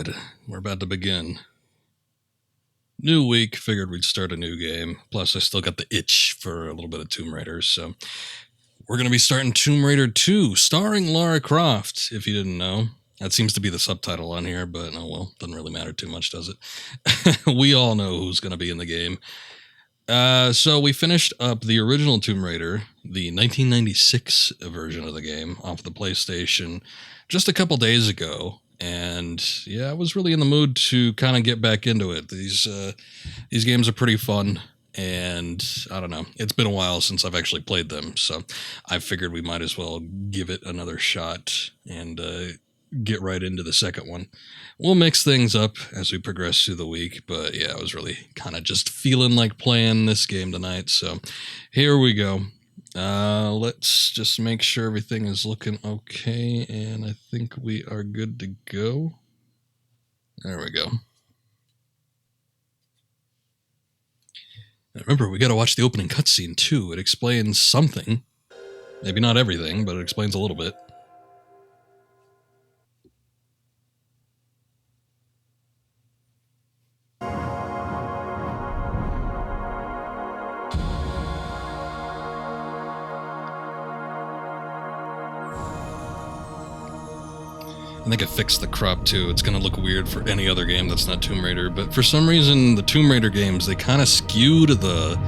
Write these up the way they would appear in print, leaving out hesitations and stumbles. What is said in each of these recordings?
Alright, we're about to begin. New week, figured we'd start a new game. Plus, I still got the itch for a little bit of Tomb Raider, so we're going to be starting Tomb Raider 2, starring Lara Croft, if you didn't know. That seems to be the subtitle on here, but oh well, doesn't really matter too much, does it? We all know who's going to be in the game. So we finished up the original Tomb Raider, the 1996 version of the game, off the PlayStation just a couple days ago. And yeah, I was really in the mood to kind of get back into it. These games are pretty fun, and I don't know, it's been a while since I've actually played them, so I figured we might as well give it another shot and get right into the second one. We'll mix things up as we progress through the week, but yeah, I was really kind of just feeling like playing this game tonight, so here we go. Let's just make sure everything is looking okay, and I think we are good to go. There we go. Now remember, we gotta watch the opening cutscene too. It explains something. Maybe not everything, but it explains a little bit. I think I fixed the crop too. It's going to look weird for any other game that's not Tomb Raider, but for some reason the Tomb Raider games, they kind of skew to the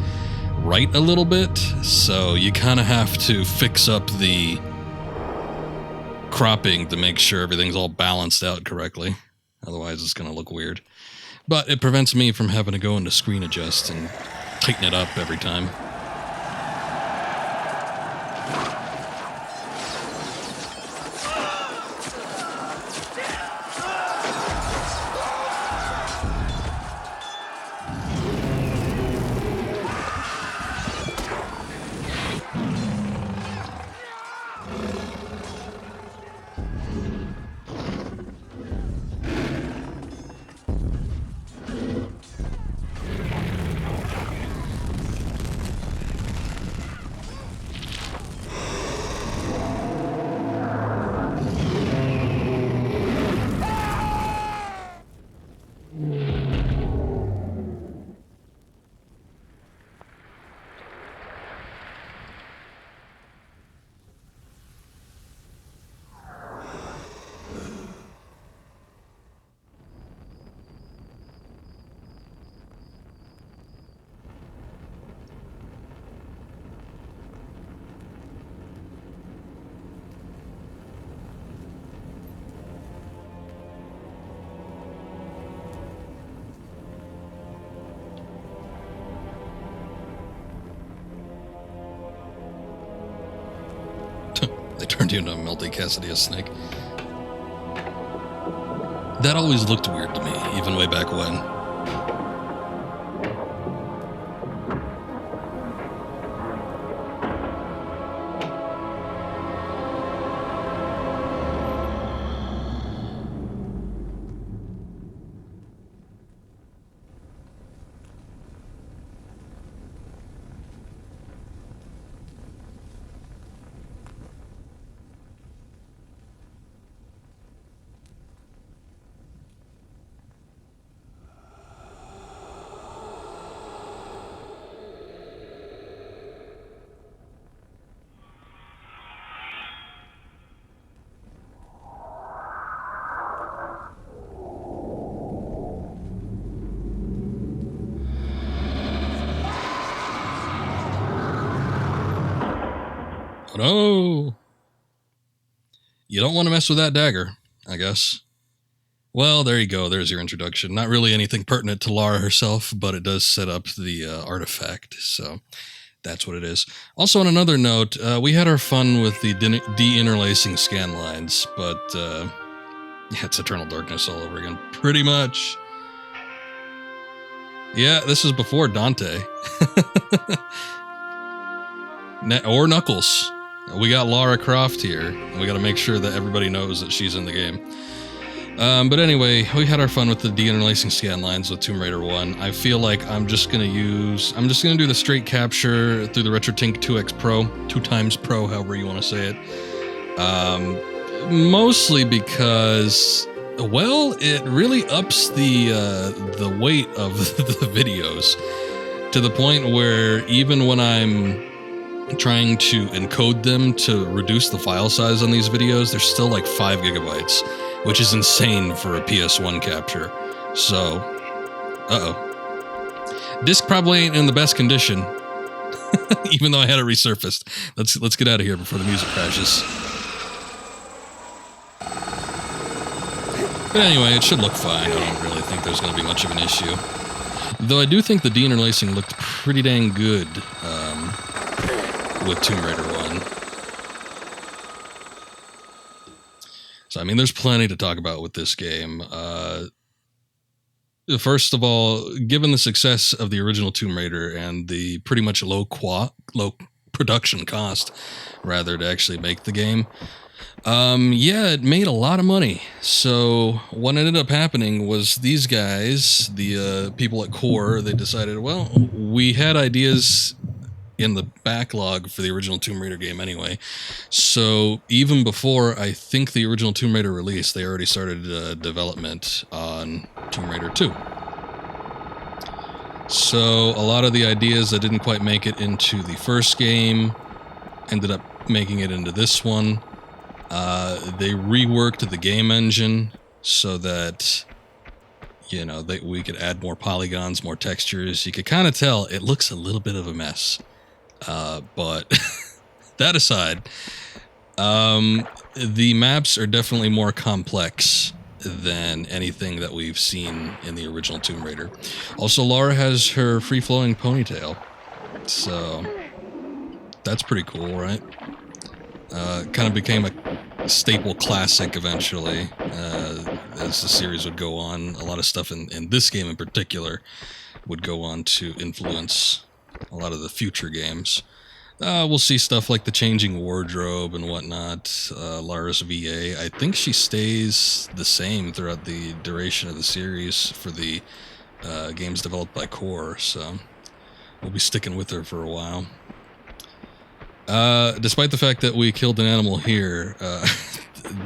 right a little bit, so you kind of have to fix up the cropping to make sure everything's all balanced out correctly. Otherwise it's going to look weird. But it prevents me from having to go into screen adjust and tighten it up every time. They turned you into a Melty Cassidy snake. That always looked weird to me, even way back when. No! You don't want to mess with that dagger, I guess. Well, there you go. There's your introduction. Not really anything pertinent to Lara herself, but it does set up the artifact, so that's what it is. Also, on another note, we had our fun with the de-interlacing scan lines, but yeah, it's Eternal Darkness all over again, pretty much. Yeah, this is before Dante. Or Knuckles. We got Lara Croft here, and we got to make sure that everybody knows that she's in the game. But anyway, we had our fun with the de-interlacing scan lines with Tomb Raider 1. I feel like I'm just gonna do the straight capture through the RetroTink 2X Pro, 2x Pro, however you want to say it. Mostly because Well, it really ups the weight of the videos to the point where even when I'm trying to encode them to reduce the file size on these videos, they're still like 5 gigabytes, which is insane for a PS1 capture. So, disc probably ain't in the best condition, even though I had it resurfaced. Let's get out of here before the music crashes. But anyway, it should look fine. I don't really think there's going to be much of an issue. Though I do think the deinterlacing looked pretty dang good with Tomb Raider 1. So, I mean, there's plenty to talk about with this game. First of all, given the success of the original Tomb Raider and the pretty much low production cost, rather, to actually make the game, yeah, it made a lot of money. So what ended up happening was these guys, the people at Core, they decided, well, we had ideas in the backlog for the original Tomb Raider game anyway. So even before I think the original Tomb Raider release, they already started development on Tomb Raider 2. So a lot of the ideas that didn't quite make it into the first game ended up making it into this one. They reworked the game engine so that, you know, we could add more polygons, more textures. You could kind of tell it looks a little bit of a mess. But that aside, the maps are definitely more complex than anything that we've seen in the original Tomb Raider. Also, Lara has her free-flowing ponytail, so that's pretty cool, right? Kind of became a staple classic eventually, as the series would go on. A lot of stuff in this game in particular would go on to influence a lot of the future games. We'll see stuff like the changing wardrobe and whatnot. Lara's VA, I think she stays the same throughout the duration of the series for the games developed by Core, so we'll be sticking with her for a while. Despite the fact that we killed an animal here,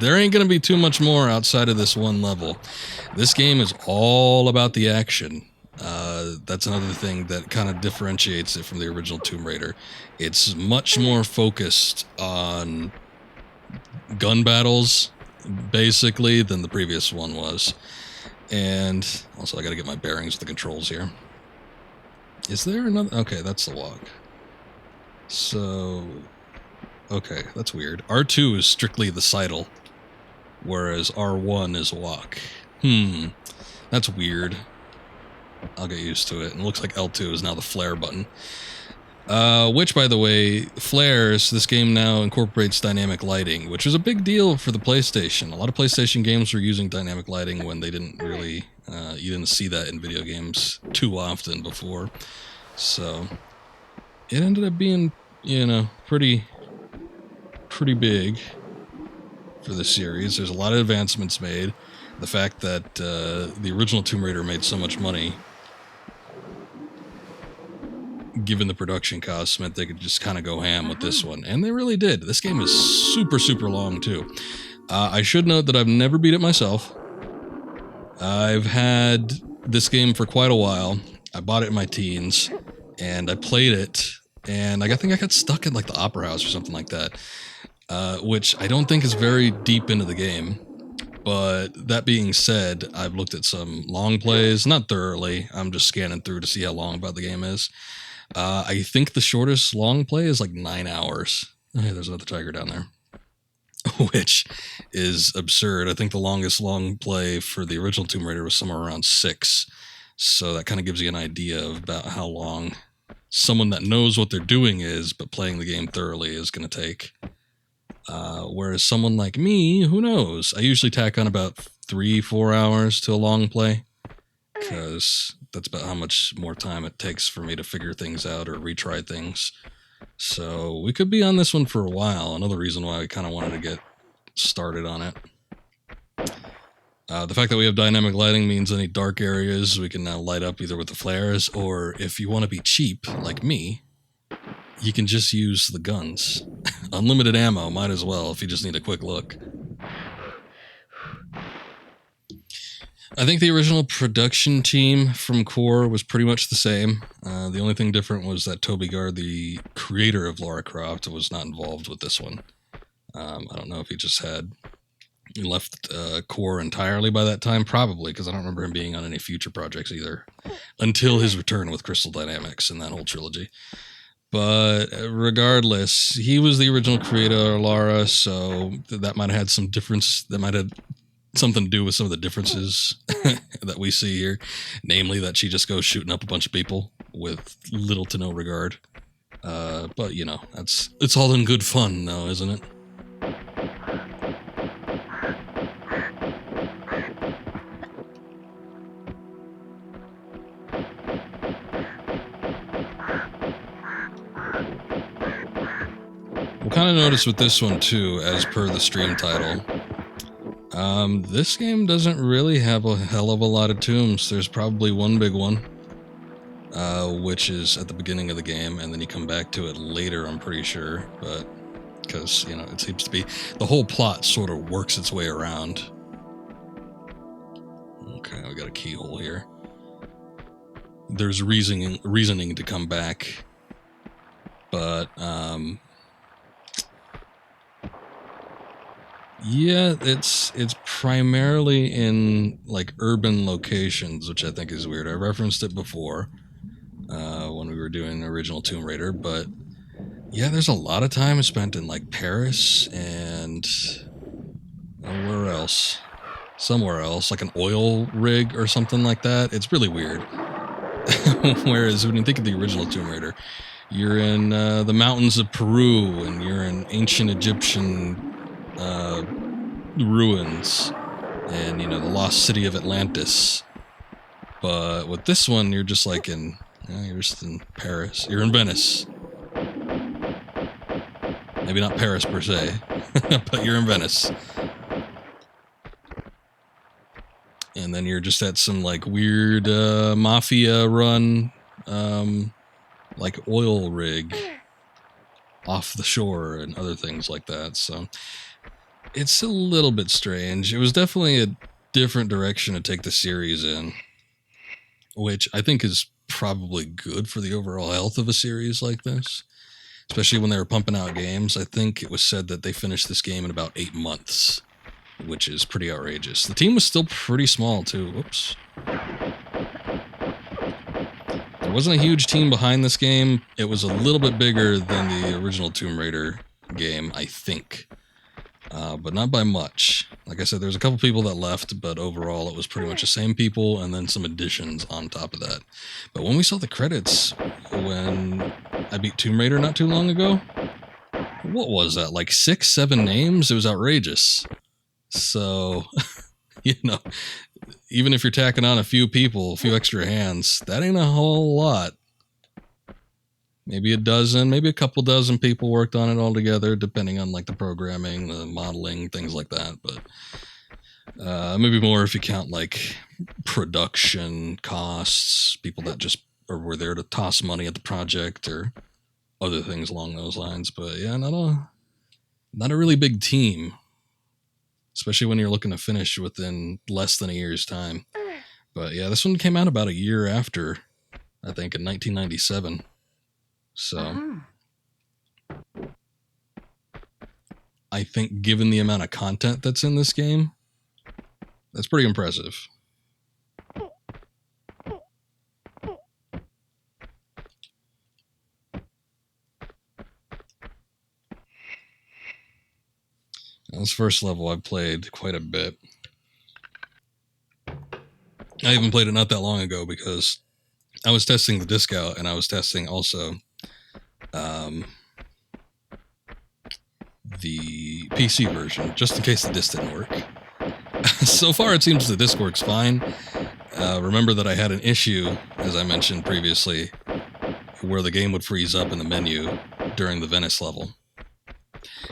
there ain't going to be too much more outside of this one level. This game is all about the action. That's another thing that kind of differentiates it from the original Tomb Raider. It's much more focused on gun battles, basically, than the previous one was. And also, I gotta get my bearings with the controls here. Is there another? Okay, that's the walk. So, okay, that's weird. R2 is strictly the sidle, whereas R1 is walk. That's weird. I'll get used to it. And it looks like L2 is now the flare button. Which, by the way, flares, this game now incorporates dynamic lighting, which was a big deal for the PlayStation. A lot of PlayStation games were using dynamic lighting when they didn't really, you didn't see that in video games too often before. So, it ended up being, you know, pretty big for the series. There's a lot of advancements made. The fact that the original Tomb Raider made so much money, given the production costs, meant they could just kind of go ham with this one. And they really did. This game is super, super long, too. I should note that I've never beat it myself. I've had this game for quite a while. I bought it in my teens, and I played it, and I think I got stuck in, like, the Opera House or something like that, which I don't think is very deep into the game. But that being said, I've looked at some long plays, not thoroughly. I'm just scanning through to see how long about the game is. I think the shortest long play is like 9 hours. Hey, there's another tiger down there. Which is absurd. I think the longest long play for the original Tomb Raider was somewhere around 6. So that kind of gives you an idea of about how long someone that knows what they're doing is, but playing the game thoroughly is going to take. Whereas someone like me, who knows? I usually tack on about 3-4 hours to a long play, because that's about how much more time it takes for me to figure things out or retry things. So we could be on this one for a while. Another reason why I kind of wanted to get started on it. The fact that we have dynamic lighting means any dark areas we can now light up either with the flares, or if you want to be cheap, like me, you can just use the guns. Unlimited ammo, might as well, if you just need a quick look. I think the original production team from Core was pretty much the same. The only thing different was that Toby Gard, the creator of Lara Croft, was not involved with this one. I don't know if he left Core entirely by that time, probably, because I don't remember him being on any future projects either, until his return with Crystal Dynamics and that whole trilogy. But regardless, he was the original creator of Lara, so that might have had some difference. That might have something to do with some of the differences that we see here. Namely, that she just goes shooting up a bunch of people with little to no regard. But, you know, it's all in good fun, though, isn't it? We'll kind of notice with this one, too, as per the stream title. This game doesn't really have a hell of a lot of tombs. There's probably one big one, which is at the beginning of the game, and then you come back to it later, I'm pretty sure, but because, you know, it seems to be the whole plot sort of works its way around. Okay, we got a keyhole here. There's reasoning to come back, but yeah, it's primarily in like urban locations, which I think is weird. I referenced it before when we were doing the original Tomb Raider, but yeah, there's a lot of time spent in like Paris and where else? Somewhere else, like an oil rig or something like that. It's really weird. Whereas when you think of the original Tomb Raider, you're in the mountains of Peru and you're in ancient Egyptian ruins and, you know, the lost city of Atlantis. But with this one, you're just like you're just in Paris. You're in Venice. Maybe not Paris per se, but you're in Venice. And then you're just at some like weird mafia run like oil rig off the shore and other things like that. So it's a little bit strange. It was definitely a different direction to take the series in, which I think is probably good for the overall health of a series like this, especially when they were pumping out games. I think it was said that they finished this game in about 8 months, which is pretty outrageous. The team was still pretty small, too. Whoops. There wasn't a huge team behind this game. It was a little bit bigger than the original Tomb Raider game, I think. But not by much. Like I said, there's a couple people that left, but overall it was pretty much the same people and then some additions on top of that. But when we saw the credits, when I beat Tomb Raider not too long ago, what was that, like 6, 7 names? It was outrageous. So, you know, even if you're tacking on a few people, a few extra hands, that ain't a whole lot. Maybe a dozen, maybe a couple dozen people worked on it all together, depending on like the programming, the modeling, things like that. But maybe more if you count like production costs, people that just were there to toss money at the project or other things along those lines. But yeah, not a really big team, especially when you're looking to finish within less than a year's time. But yeah, this one came out about a year after, I think in 1997. So I think given the amount of content that's in this game, that's pretty impressive. Now, this first level I've played quite a bit. I even played it not that long ago because I was testing the disc out and I was testing also the PC version, just in case the disc didn't work. So far, it seems the disc works fine. Remember that I had an issue, as I mentioned previously, where the game would freeze up in the menu during the Venice level.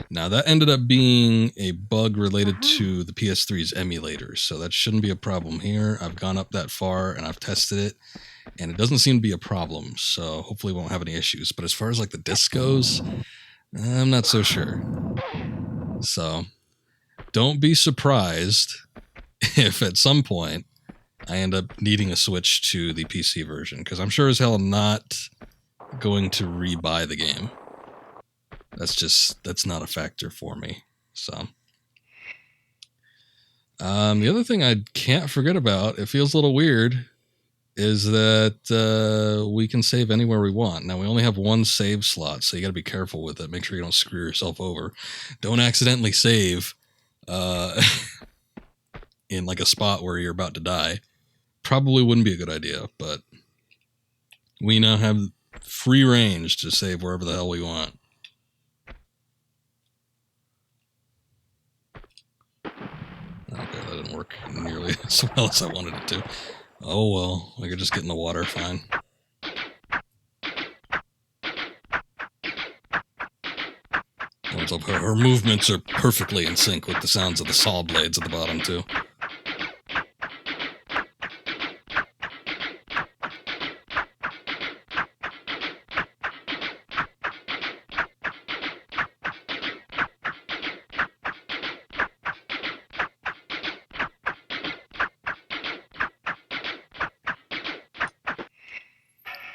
Now, that ended up being a bug related to the PS3's emulators, so that shouldn't be a problem here. I've gone up that far and I've tested it, and it doesn't seem to be a problem, so hopefully we won't have any issues. But as far as like the disc goes, I'm not so sure. So don't be surprised if at some point I end up needing a switch to the PC version, because I'm sure as hell not going to rebuy the game. That's not a factor for me. So, the other thing I can't forget about, it feels a little weird, is that we can save anywhere we want. Now, we only have one save slot, so you got to be careful with it. Make sure you don't screw yourself over. Don't accidentally save in like a spot where you're about to die. Probably wouldn't be a good idea, but we now have free range to save wherever the hell we want. Okay, that didn't work nearly as well as I wanted it to. Oh well, I could just get in the water, fine. Her movements are perfectly in sync with the sounds of the saw blades at the bottom, too.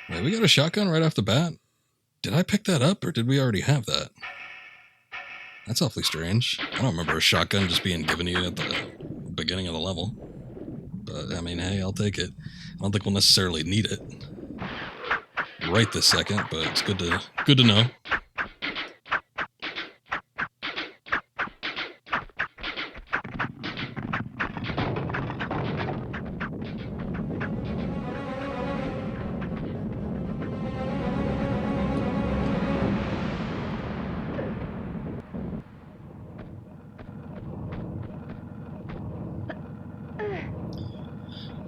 Wait, we got a shotgun right off the bat? Did I pick that up, or did we already have that? That's awfully strange. I don't remember a shotgun just being given to you at the beginning of the level. But, I mean, hey, I'll take it. I don't think we'll necessarily need it right this second, but it's good to know.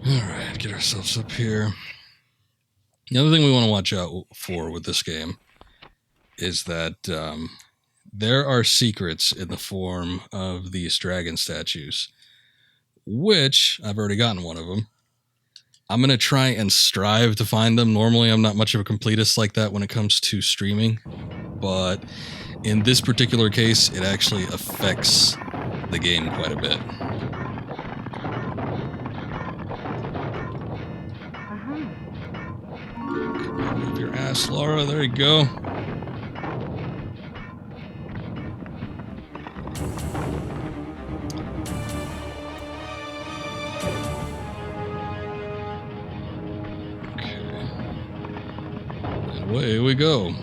Alright, get ourselves up here. The other thing we want to watch out for with this game is that there are secrets in the form of these dragon statues, which I've already gotten one of them. I'm going to try and strive to find them. Normally, I'm not much of a completist like that when it comes to streaming, but in this particular case, it actually affects the game quite a bit. Move your ass, Lara. There you go. Okay. And away we go.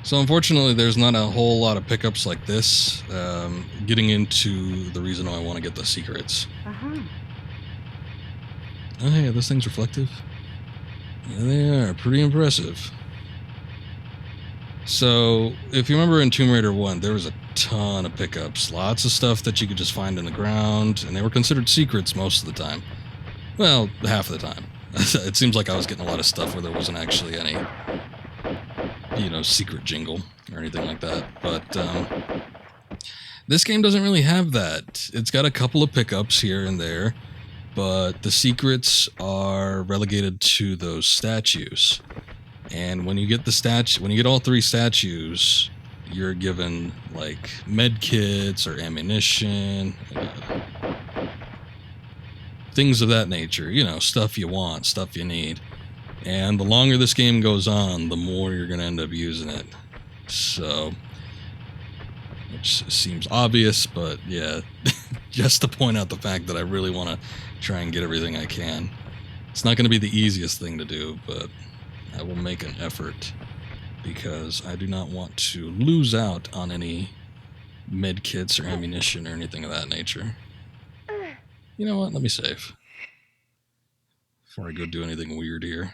So unfortunately, there's not a whole lot of pickups like this, getting into the reason why I want to get the secrets. Oh, hey, are those things reflective? Yeah, they are. Pretty impressive. So, if you remember in Tomb Raider 1, there was a ton of pickups. Lots of stuff that you could just find in the ground, and they were considered secrets most of the time. Well, half of the time. It seems like I was getting a lot of stuff where there wasn't actually any, secret jingle or anything like that. But this game doesn't really have that. It's got a couple of pickups here and there, but the secrets are relegated to those statues. And when you get when you get all three statues, you're given like med kits or ammunition, things of that nature. Stuff you want, stuff you need. And the longer this game goes on, the more you're going to end up using it. So, which seems obvious, but yeah, just to point out the fact that I really want to try and get everything I can. It's not going to be the easiest thing to do, but I will make an effort because I do not want to lose out on any med kits or ammunition or anything of that nature. You know what? Let me save before I go do anything weird here.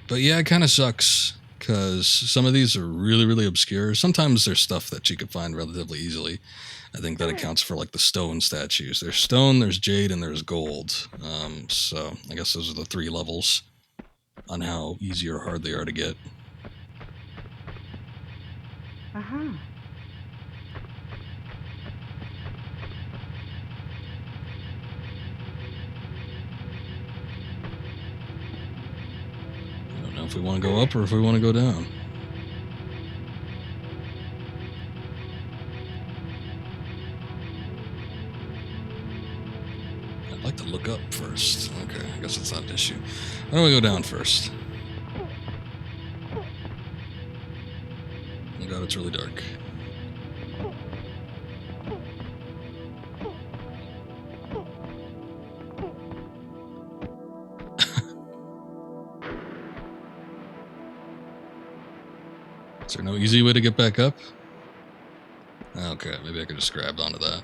But yeah, it kind of sucks because some of these are really, really obscure. Sometimes there's stuff that you could find relatively easily. I think that accounts for like the stone statues. There's stone, there's jade, and there's gold. So I guess those are the three levels on how easy or hard they are to get. if we want to go up or if we want to go down. I'd like to look up first. Okay, I guess that's not an issue. Why don't we go down first? Oh god, it's really dark. Is there no easy way to get back up? Okay, maybe I could just grab onto that.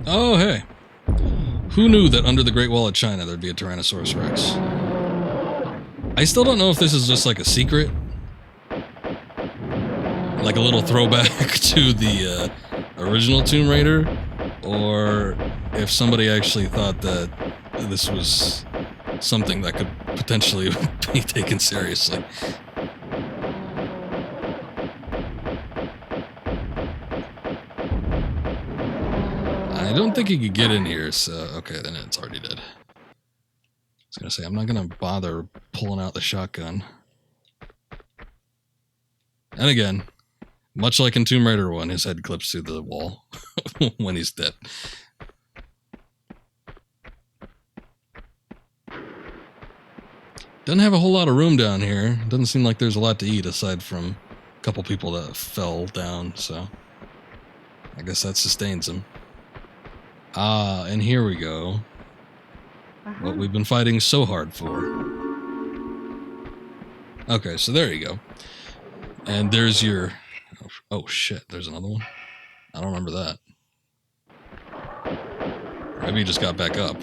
Oh, hey. Who knew that under the Great Wall of China there'd be a Tyrannosaurus Rex? I still don't know if this is just like a secret. Like a little throwback to the original Tomb Raider. Or if somebody actually thought that this was something that could potentially be taken seriously. I don't think he could get in here, so okay, then it's already dead. I was gonna say, I'm not gonna bother pulling out the shotgun. And again, much like in Tomb Raider 1, his head clips through the wall when he's dead. Doesn't have a whole lot of room down here. Doesn't seem like there's a lot to eat aside from a couple people that fell down, so I guess that sustains him. Ah, and here we go. What we've been fighting so hard for. Okay, so there you go. And there's your... Oh shit, there's another one? I don't remember that. Maybe he just got back up.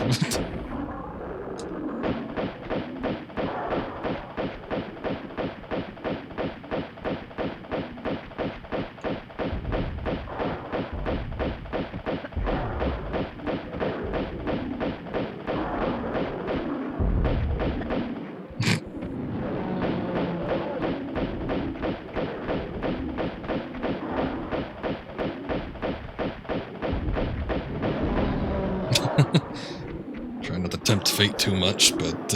Trying not to tempt fate too much, but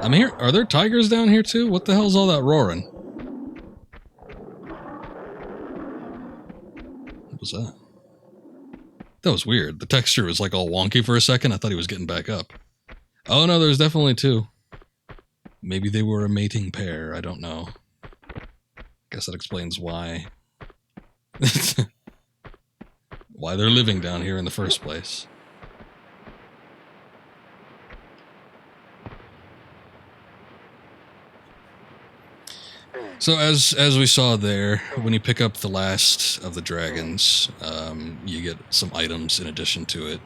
I'm here. Are there tigers down here too? What the hell's all that roaring? What was that? That was weird. The texture was like all wonky for a second. I thought he was getting back up. Oh no, there's definitely two. Maybe they were a mating pair. I don't know. Guess that explains why. Why they're living down here in the first place. So as we saw there, when you pick up the last of the dragons, you get some items in addition to it.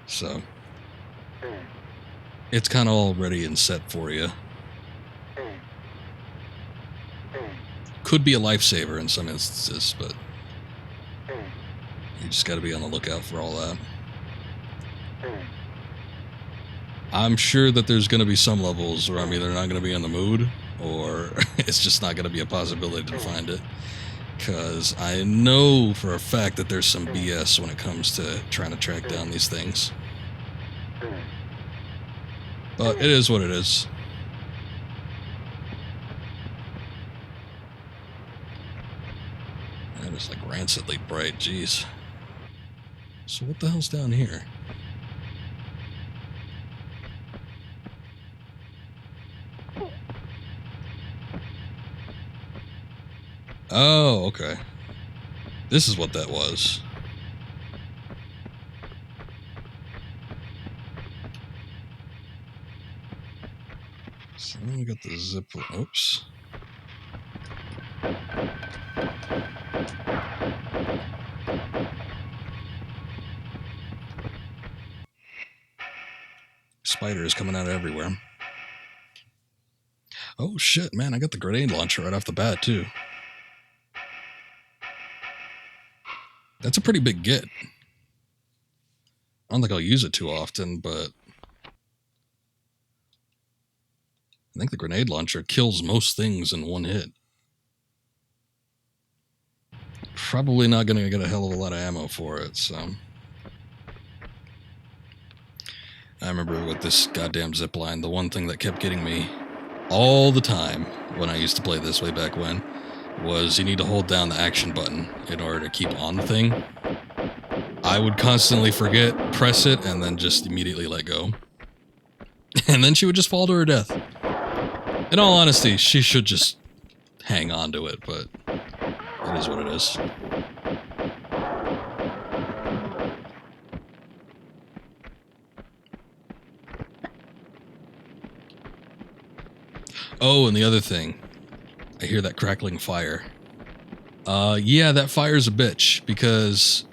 So it's kind of all ready and set for you. Could be a lifesaver in some instances, but you just got to be on the lookout for all that. I'm sure that there's going to be some levels where I'm either not going to be in the mood, or it's just not going to be a possibility to find it. Because I know for a fact that there's some BS when it comes to trying to track down these things. But it is what it is. And it's like rancidly bright, jeez. So what the hell's down here? Oh, okay. This is what that was. So then we got the zip. Oops. Spiders coming out of everywhere. Oh shit, man, I got the grenade launcher right off the bat, too. That's a pretty big get. I don't think I'll use it too often, but I think the grenade launcher kills most things in one hit. Probably not going to get a hell of a lot of ammo for it, so. I remember with this goddamn zipline, the one thing that kept getting me all the time when I used to play this way back when was you need to hold down the action button in order to keep on the thing. I would constantly forget, press it, and then just immediately let go. And then she would just fall to her death. In all honesty, she should just hang on to it, but it is what it is. Oh, and the other thing. I hear that crackling fire. Yeah, that fire's a bitch, because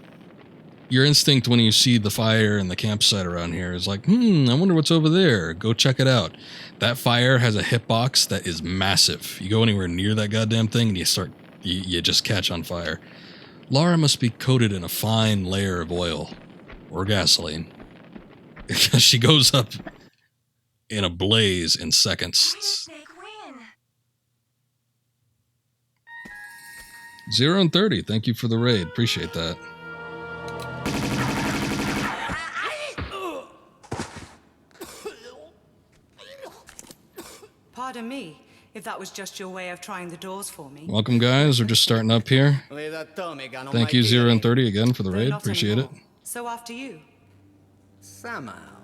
your instinct when you see the fire in the campsite around here is like, I wonder what's over there. Go check it out. That fire has a hitbox that is massive. You go anywhere near that goddamn thing and you just catch on fire. Lara must be coated in a fine layer of oil or gasoline, because she goes up in a blaze in seconds. 0 and 30, thank you for the raid. Appreciate that. Pardon me, if that was just your way of trying the doors for me. Welcome, guys. We're just starting up here. Thank you, 0 and 30, again for the raid. Appreciate it. So after you. Somehow,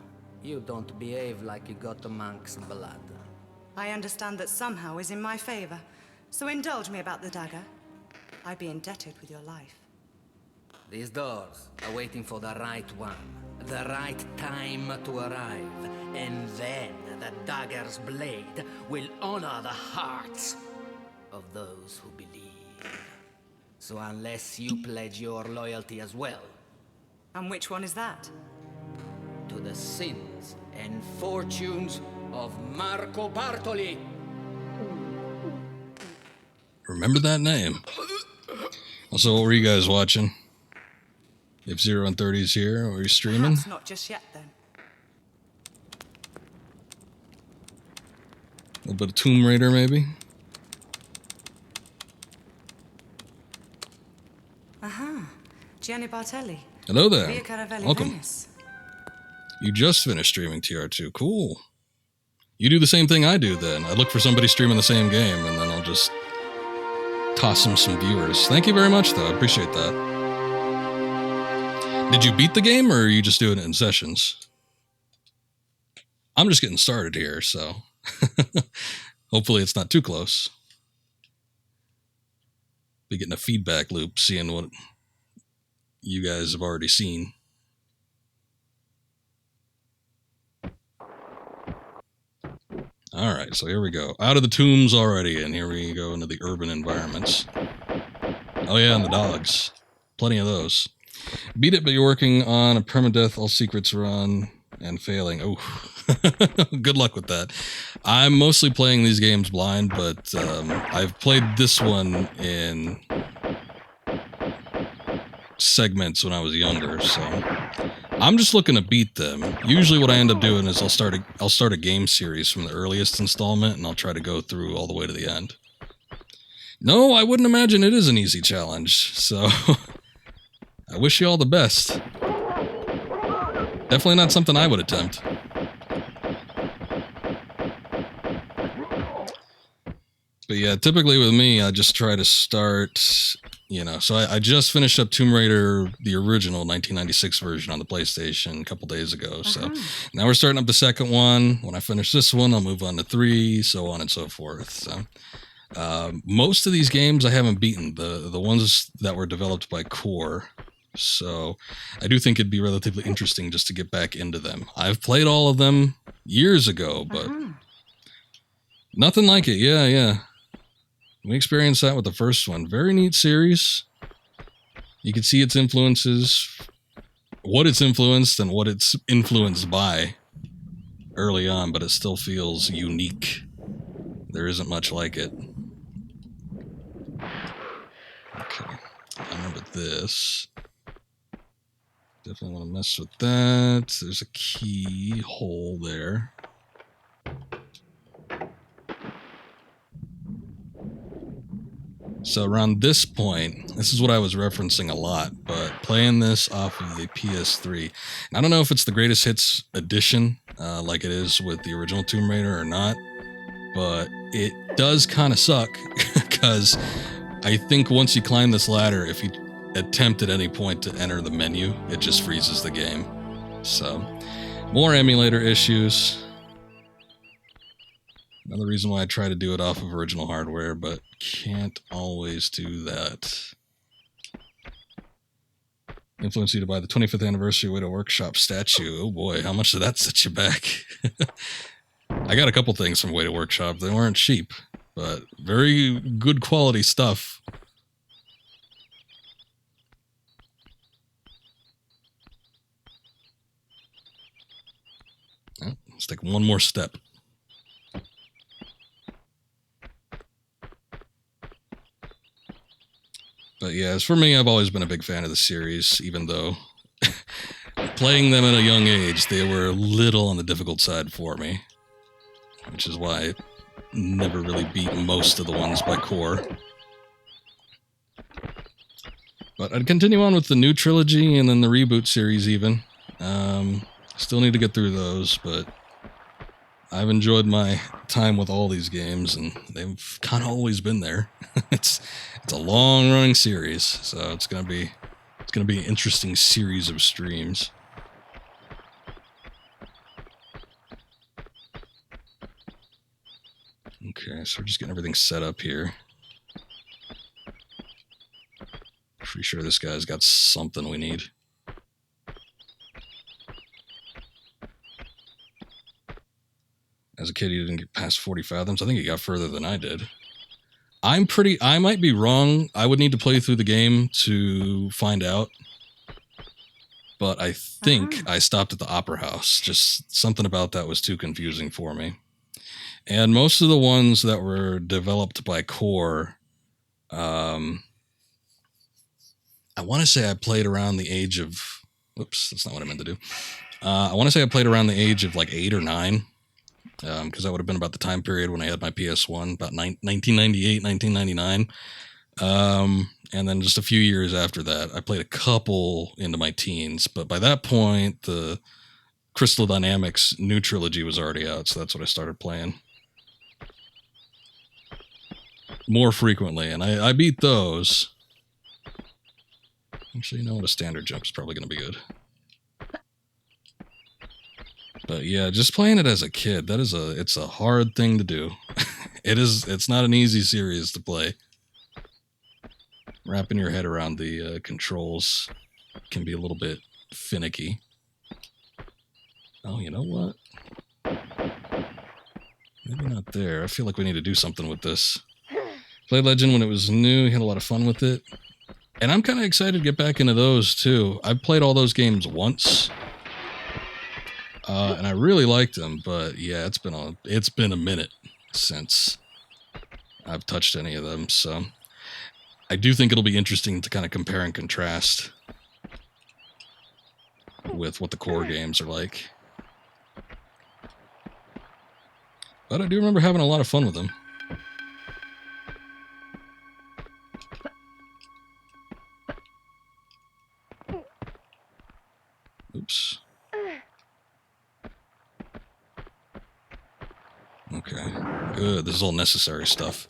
you don't behave like you got the monk's blood. I understand that somehow is in my favor. So indulge me about the dagger. I'd be indebted with your life. These doors are waiting for the right one, the right time to arrive, and then the dagger's blade will honor the hearts of those who believe. So unless you pledge your loyalty as well... And which one is that? To the sins and fortunes of Marco Bartoli. Remember that name. Also, what were you guys watching? If 0 and 30 is here, are you streaming? Perhaps not just yet, then. A little bit of Tomb Raider, maybe? Aha. Gianni Bartelli. Hello there. Via Caravelli, Welcome. Venice. You just finished streaming TR2. Cool. You do the same thing I do, then. I look for somebody streaming the same game, and then I'll just toss them some viewers. Thank you very much, though. I appreciate that. Did you beat the game, or are you just doing it in sessions? I'm just getting started here, so hopefully it's not too close. Be getting a feedback loop, seeing what you guys have already seen. All right, so here we go. Out of the tombs already, and here we go into the urban environments. Oh yeah, and the dogs. Plenty of those. Beat it, but you're working on a permadeath all secrets run and failing. Oh, good luck with that. I'm mostly playing these games blind, but I've played this one in segments when I was younger, so I'm just looking to beat them. Usually what I end up doing is I'll start a game series from the earliest installment, and I'll try to go through all the way to the end. No, I wouldn't imagine it is an easy challenge, so I wish you all the best. Definitely not something I would attempt. But yeah, typically with me, I just try to start, so I just finished up Tomb Raider, the original 1996 version on the PlayStation a couple days ago. So now we're starting up the second one. When I finish this one, I'll move on to 3, so on and so forth. So most of these games I haven't beaten, the ones that were developed by Core. So I do think it'd be relatively interesting just to get back into them. I've played all of them years ago, but nothing like it. Yeah. We experienced that with the first one. Very neat series. You can see its influences, what it's influenced and what it's influenced by early on, but it still feels unique. There isn't much like it. Okay. I remember this. Definitely want to mess with that. There's a keyhole there. So around this point, this is what I was referencing a lot, but playing this off of the PS3, and I don't know if it's the Greatest Hits edition, like it is with the original Tomb Raider or not, but it does kind of suck, because I think once you climb this ladder, if you attempt at any point to enter the menu, it just freezes the game. So, more emulator issues. Another reason why I try to do it off of original hardware, but can't always do that. Influenced you to buy the 25th anniversary Widow Workshop statue. Oh boy, how much did that set you back? I got a couple things from Widow Workshop. They weren't cheap, but very good quality stuff. Oh, let's take one more step. But yeah, as for me, I've always been a big fan of the series, even though playing them at a young age, they were a little on the difficult side for me, which is why I never really beat most of the ones by core. But I'd continue on with the new trilogy and then the reboot series even. Still need to get through those, but I've enjoyed my time with all these games, and they've kind of always been there. It's a long-running series, so it's gonna be an interesting series of streams. Okay, so we're just getting everything set up here. Pretty sure this guy's got something we need. As a kid, he didn't get past 40 fathoms. I think he got further than I did. I might be wrong. I would need to play through the game to find out. But I think I stopped at the Opera House. Just something about that was too confusing for me. And most of the ones that were developed by Core, I want to say I played around the age of... Whoops, that's not what I meant to do. I want to say I played around the age of like 8 or 9. Because that would have been about the time period when I had my PS1, about 1998, 1999. And then just a few years after that, I played a couple into my teens. But by that point, the Crystal Dynamics new trilogy was already out, so that's what I started playing more frequently. And I beat those. Actually, you know what? A standard jump is probably going to be good. But yeah, just playing it as a kid, it's a hard thing to do. It's not an easy series to play. Wrapping your head around the controls can be a little bit finicky. Oh, you know what? Maybe not there. I feel like we need to do something with this. Played Legend when it was new, had a lot of fun with it. And I'm kind of excited to get back into those too. I've played all those games once. And I really liked them, but yeah, it's been a minute since I've touched any of them, so I do think it'll be interesting to kind of compare and contrast with what the core games are like. But I do remember having a lot of fun with them. Oops. Okay, good. This is all necessary stuff.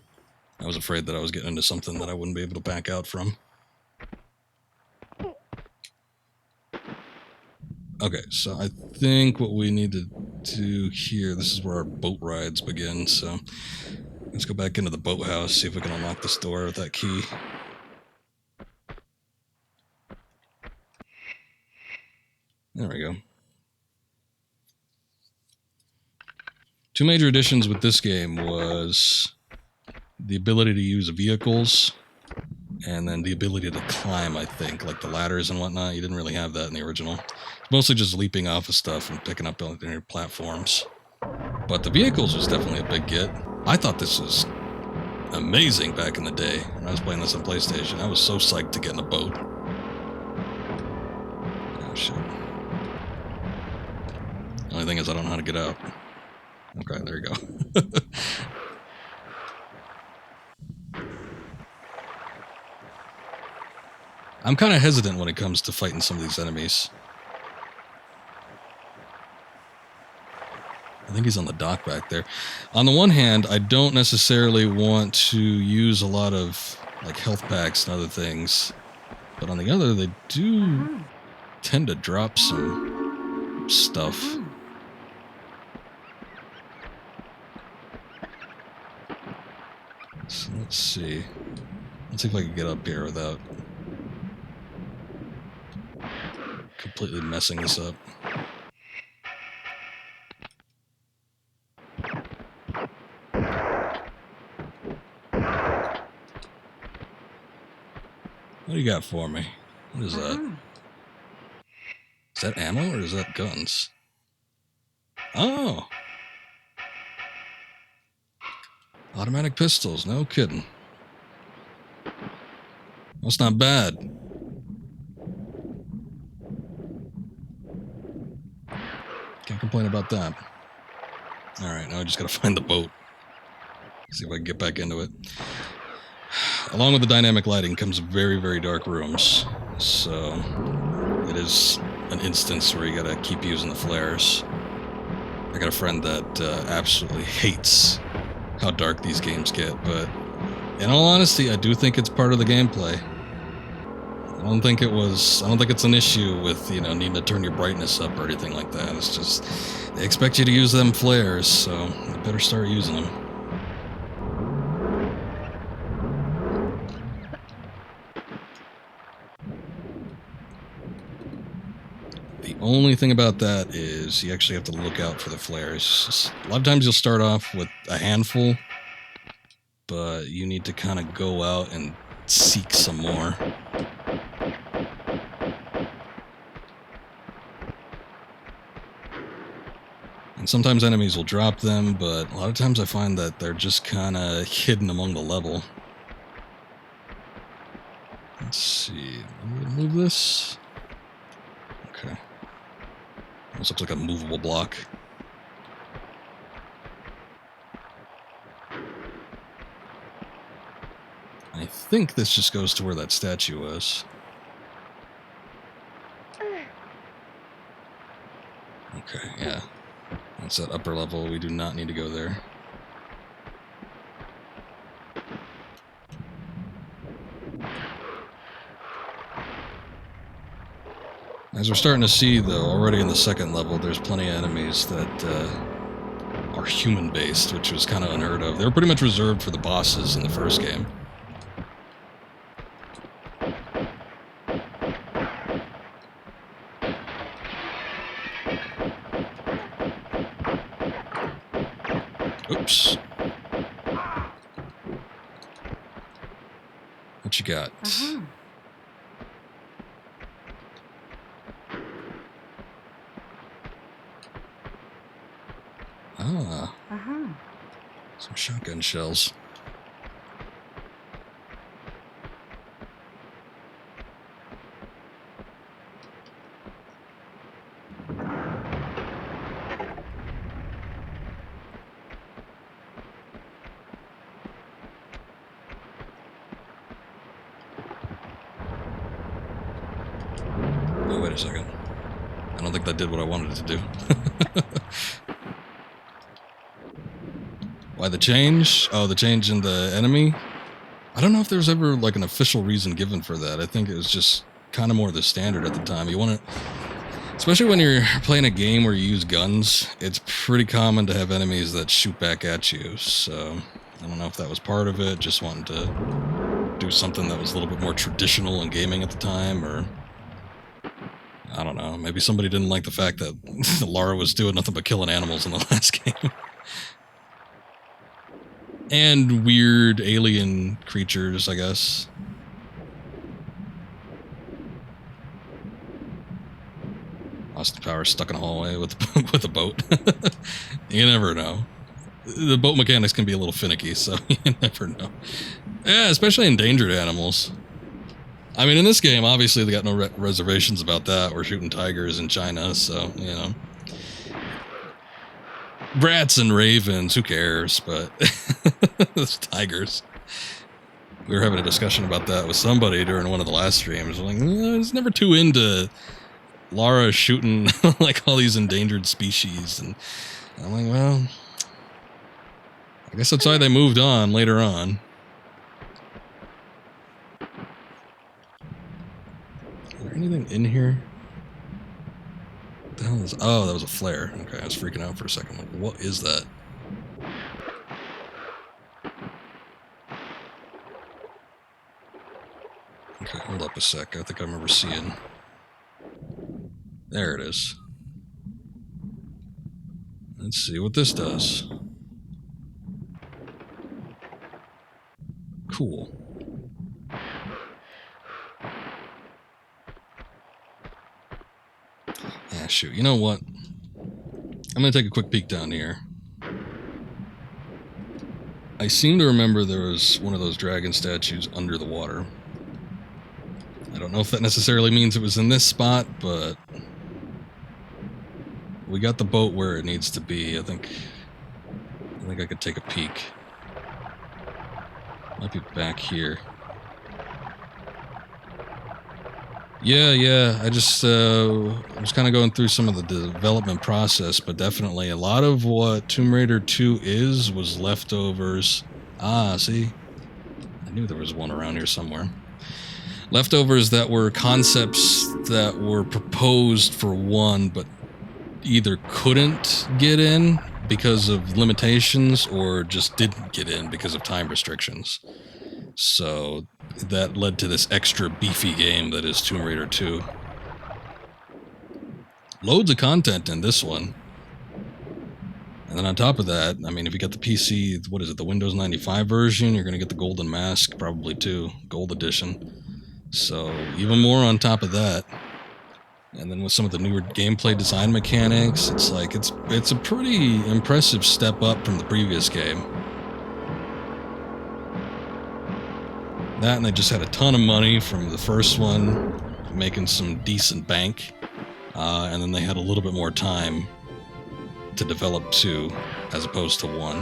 I was afraid that I was getting into something that I wouldn't be able to back out from. Okay, so I think what we need to do here, this is where our boat rides begin, so let's go back into the boathouse, see if we can unlock this door with that key. There we go. Two major additions with this game was the ability to use vehicles and then the ability to climb, I think, like the ladders and whatnot. You didn't really have that in the original. It's mostly just leaping off of stuff and picking up on your platforms. But the vehicles was definitely a big get. I thought this was amazing back in the day when I was playing this on PlayStation. I was so psyched to get in a boat. Oh, shit. The only thing is I don't know how to get out. Okay, there you go. I'm kind of hesitant when it comes to fighting some of these enemies. I think he's on the dock back there. On the one hand, I don't necessarily want to use a lot of like health packs and other things. But on the other, they do tend to drop some stuff. So let's see. Let's see if I can get up here without completely messing this up. What do you got for me? What is that? Is that ammo or is that guns? Oh! Automatic pistols, no kidding. That's not bad. Can't complain about that. Alright, now I just gotta find the boat. See if I can get back into it. Along with the dynamic lighting comes very, very dark rooms. So it is an instance where you gotta keep using the flares. I got a friend that absolutely hates how dark these games get, but in all honesty, I do think it's part of the gameplay. I don't think it's an issue with, you know, needing to turn your brightness up or anything like that. It's just, they expect you to use them flares, so you better start using them. The only thing about that is you actually have to look out for the flares. A lot of times you'll start off with a handful, but you need to kind of go out and seek some more. And sometimes enemies will drop them, but a lot of times I find that they're just kind of hidden among the level. Let's see. I'm going to move this. Okay. This looks like a movable block. I think this just goes to where that statue was. Okay, yeah. That's that upper level. We do not need to go there. As we're starting to see, though, already in the second level, there's plenty of enemies that are human-based, which was kind of unheard of. They were pretty much reserved for the bosses in the first game. Oops. What you got? Ah. Some shotgun shells. Oh, wait a second. I don't think that did what I wanted it to do. Why the change? Oh, the change in the enemy? I don't know if there's ever like an official reason given for that. I think it was just kind of more the standard at the time. You want to, especially when you're playing a game where you use guns, it's pretty common to have enemies that shoot back at you. So I don't know if that was part of it, just wanting to do something that was a little bit more traditional in gaming at the time, or I don't know. Maybe somebody didn't like the fact that Lara was doing nothing but killing animals in the last game. And weird alien creatures, I guess. Austin Powers stuck in a hallway with a boat. You never know. The boat mechanics can be a little finicky, so you never know. Yeah, especially endangered animals. I mean, in this game, obviously, they got no reservations about that. We're shooting tigers in China, so, you know. Rats and ravens, who cares? But those tigers. We were having a discussion about that with somebody during one of the last streams. Like, I was never too into Lara shooting like all these endangered species, and I'm like, well, I guess that's why they moved on later on. Is there anything in here? What the hell is? Oh, that was a flare. Okay, I was freaking out for a second. Like, what is that? Okay, hold up a sec. I think I remember seeing. There it is. Let's see what this does. Cool. Yeah, shoot. You know what? I'm going to take a quick peek down here. I seem to remember there was one of those dragon statues under the water. I don't know if that necessarily means it was in this spot, but we got the boat where it needs to be. I think I could take a peek. Might be back here. Yeah. I just was kind of going through some of the development process, but definitely a lot of what Tomb Raider 2 was leftovers. Ah, see? I knew there was one around here somewhere. Leftovers that were concepts that were proposed for 1, but either couldn't get in because of limitations or just didn't get in because of time restrictions. So that led to this extra beefy game that is Tomb Raider 2. Loads of content in this one. And then on top of that, I mean, if you got the PC, what is it, the Windows 95 version, you're going to get the Golden Mask probably too, Gold Edition. So even more on top of that. And then with some of the newer gameplay design mechanics, it's like it's a pretty impressive step up from the previous game. That, and they just had a ton of money from the first one, making some decent bank. And then they had a little bit more time to develop 2 as opposed to 1.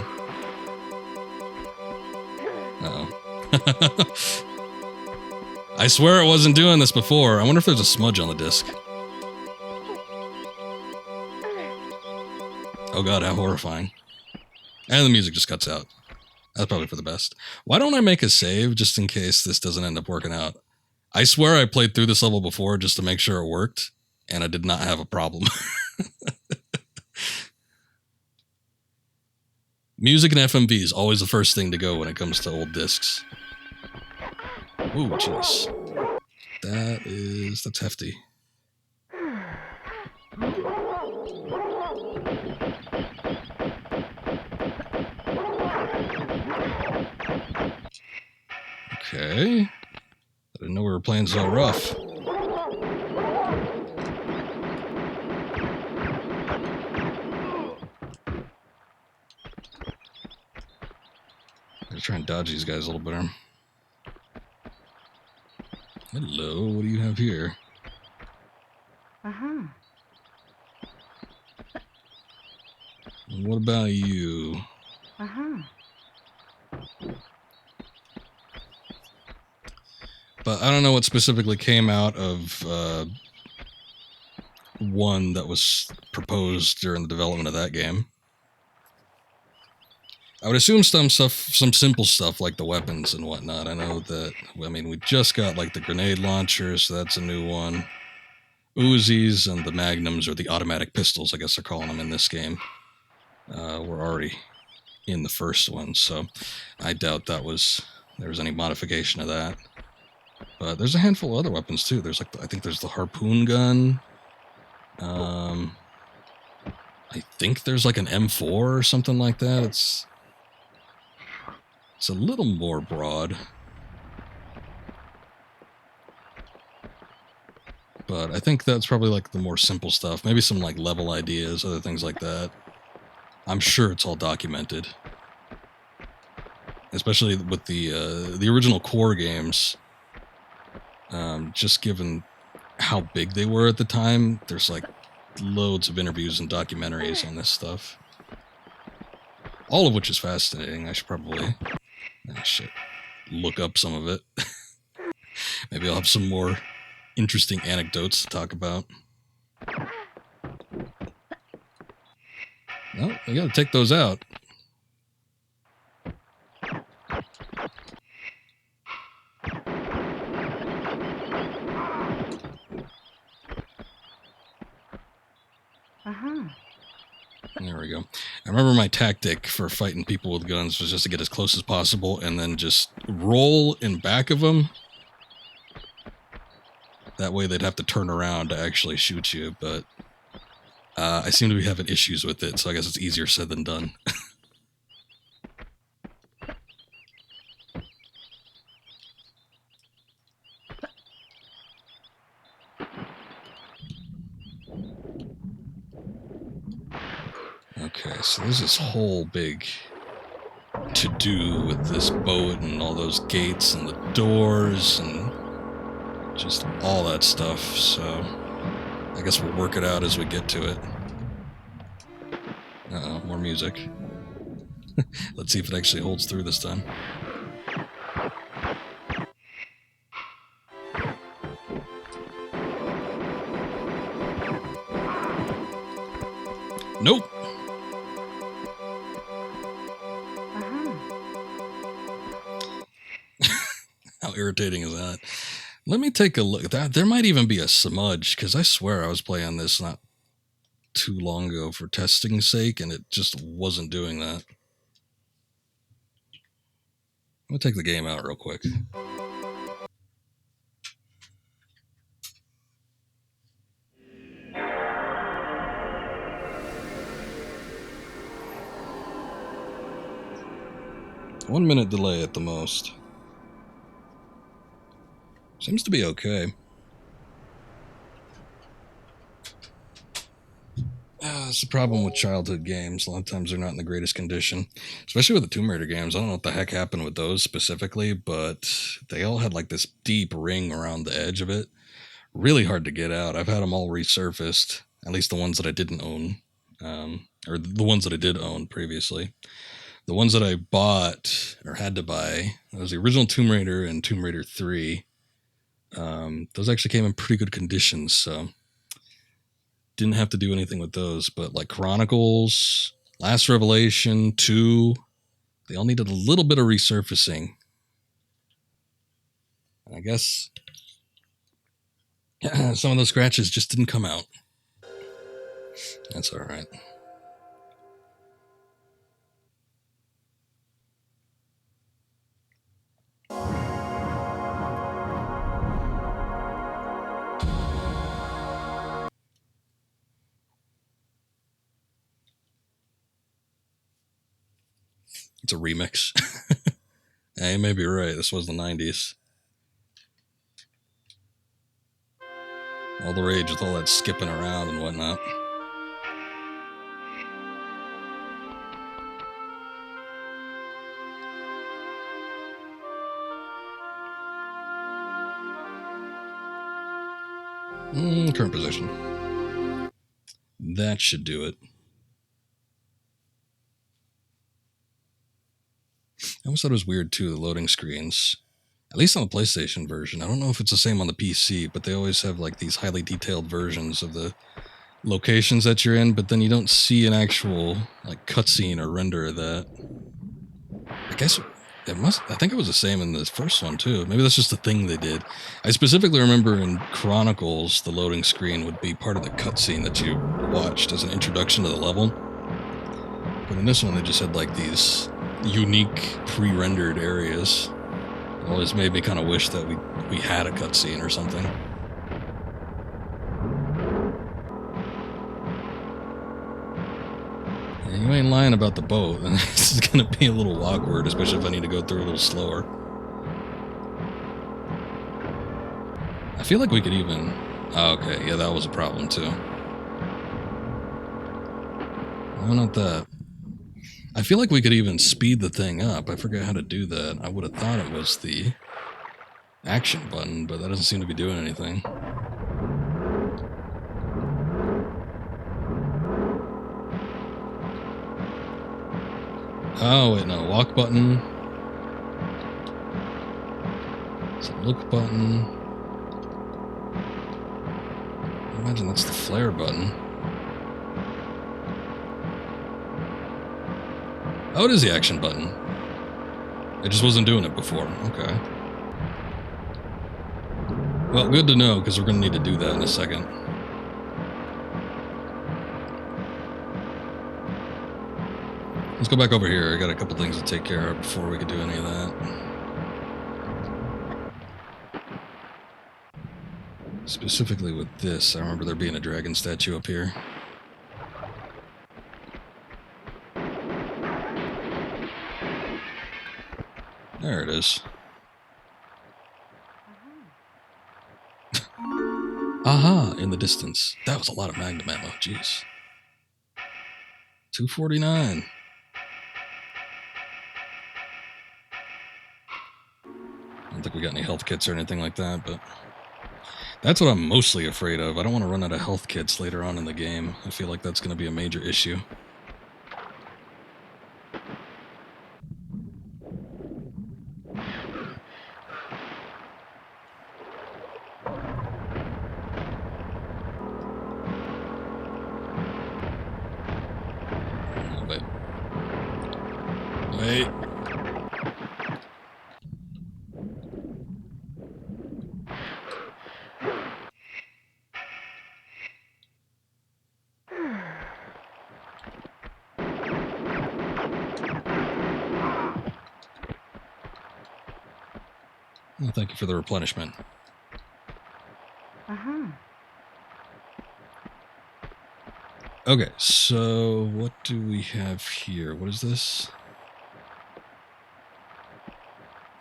Uh-oh. I swear it wasn't doing this before. I wonder if there's a smudge on the disc. Oh god, how horrifying. And the music just cuts out. That's probably for the best. Why don't I make a save just in case this doesn't end up working out? I swear I played through this level before just to make sure it worked, and I did not have a problem. Music and FMV is always the first thing to go when it comes to old discs. Ooh, jeez. That's hefty. Okay. I didn't know we were playing so rough. Let's try and dodge these guys a little better. Hello, what do you have here? Uh-huh. And what about you? Uh-huh. But I don't know what specifically came out of 1 that was proposed during the development of that game. I would assume some simple stuff like the weapons and whatnot. I know that, I mean, we just got like the grenade launchers, so that's a new one. Uzis and the magnums, or the automatic pistols, I guess they're calling them in this game, were already in the first one, so I doubt there was any modification of that. But there's a handful of other weapons too. There's like I think there's the harpoon gun. I think there's like an M4 or something like that. It's a little more broad. But I think that's probably like the more simple stuff. Maybe some like level ideas, other things like that. I'm sure it's all documented. Especially with the original core games. Just given how big they were at the time, there's like loads of interviews and documentaries on this stuff. All of which is fascinating. I should probably look up some of it. Maybe I'll have some more interesting anecdotes to talk about. No, I gotta take those out. There we go. I remember my tactic for fighting people with guns was just to get as close as possible and then just roll in back of them. That way they'd have to turn around to actually shoot you, but I seem to be having issues with it, so I guess it's easier said than done. Okay, so there's this whole big to-do with this boat and all those gates and the doors and just all that stuff, so I guess we'll work it out as we get to it. Uh-oh, more music. Let's see if it actually holds through this time. Nope. How irritating is that? Let me take a look. There might even be a smudge, because I swear I was playing this not too long ago for testing's sake, and it just wasn't doing that. I'm going to take the game out real quick. One minute delay at the most. Seems to be okay. That's the problem with childhood games. A lot of times they're not in the greatest condition. Especially with the Tomb Raider games. I don't know what the heck happened with those specifically, but they all had like this deep ring around the edge of it. Really hard to get out. I've had them all resurfaced. At least the ones that I didn't own. Or the ones that I did own previously. The ones that I bought, or had to buy, that was the original Tomb Raider and Tomb Raider 3. Those actually came in pretty good condition, so didn't have to do anything with those. But like Chronicles, Last Revelation, 2, they all needed a little bit of resurfacing. And I guess some of those scratches just didn't come out. That's all right. It's a remix. Yeah, you may be right. This was the 90s. All the rage with all that skipping around and whatnot. Current position. That should do it. I always thought it was weird too, the loading screens. At least on the PlayStation version. I don't know if it's the same on the PC, but they always have like these highly detailed versions of the locations that you're in, but then you don't see an actual like cutscene or render of that. I guess I think it was the same in the first one too. Maybe that's just a thing they did. I specifically remember in Chronicles, the loading screen would be part of the cutscene that you watched as an introduction to the level. But in this one, they just had like these unique pre-rendered areas. It always made me kind of wish that we had a cutscene or something. And you ain't lying about the boat, and this is going to be a little awkward, especially if I need to go through a little slower. I feel like we could even... Oh, okay, yeah, that was a problem too. No, not that. I feel like we could even speed the thing up. I forget how to do that. I would have thought it was the action button, but that doesn't seem to be doing anything. Oh, wait, no. Walk button. It's a look button. I imagine that's the flare button. Oh, it is the action button. It just wasn't doing it before. Okay. Well, good to know, because we're going to need to do that in a second. Let's go back over here. I got a couple things to take care of before we could do any of that. Specifically with this, I remember there being a dragon statue up here. There it is. Aha, in the distance. That was a lot of magnum ammo, jeez. 249. I don't think we got any health kits or anything like that, but that's what I'm mostly afraid of. I don't want to run out of health kits later on in the game. I feel like that's going to be a major issue. Oh, wait. Wait. Well, thank you for the replenishment. Okay, so what do we have here? What is this?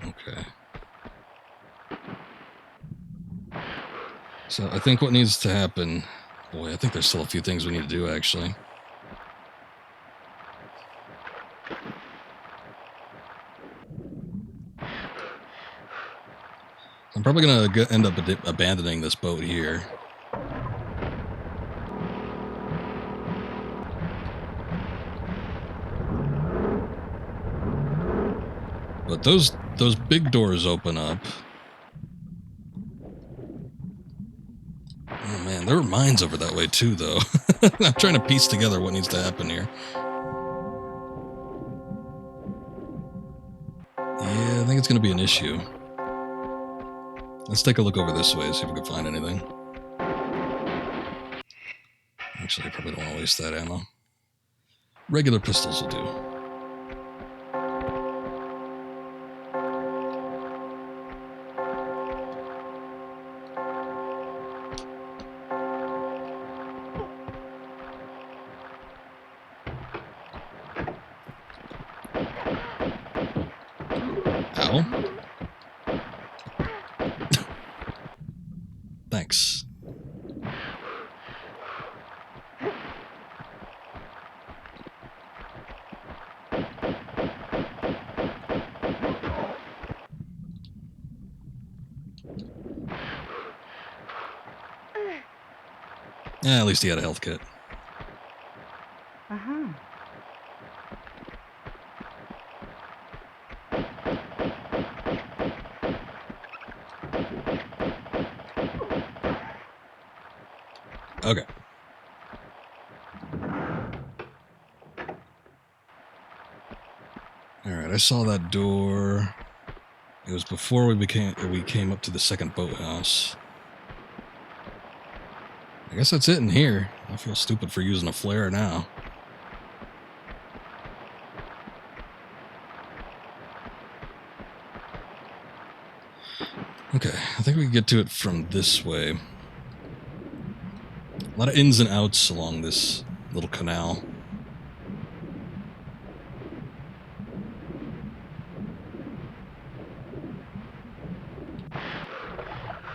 Okay. So I think what needs to happen... Boy, I think there's still a few things we need to do, actually. I'm probably going to end up abandoning this boat here. But those big doors open up. Oh man, there were mines over that way too, though. I'm trying to piece together what needs to happen here. Yeah, I think it's going to be an issue. Let's take a look over this way, see if we can find anything. Actually, I probably don't want to waste that ammo. Regular pistols will do. Ow. Thanks. Yeah, at least he had a health kit. Okay. Alright, I saw that door. It was before we came up to the second boathouse. I guess that's it in here. I feel stupid for using a flare now. Okay, I think we can get to it from this way. A lot of ins and outs along this little canal.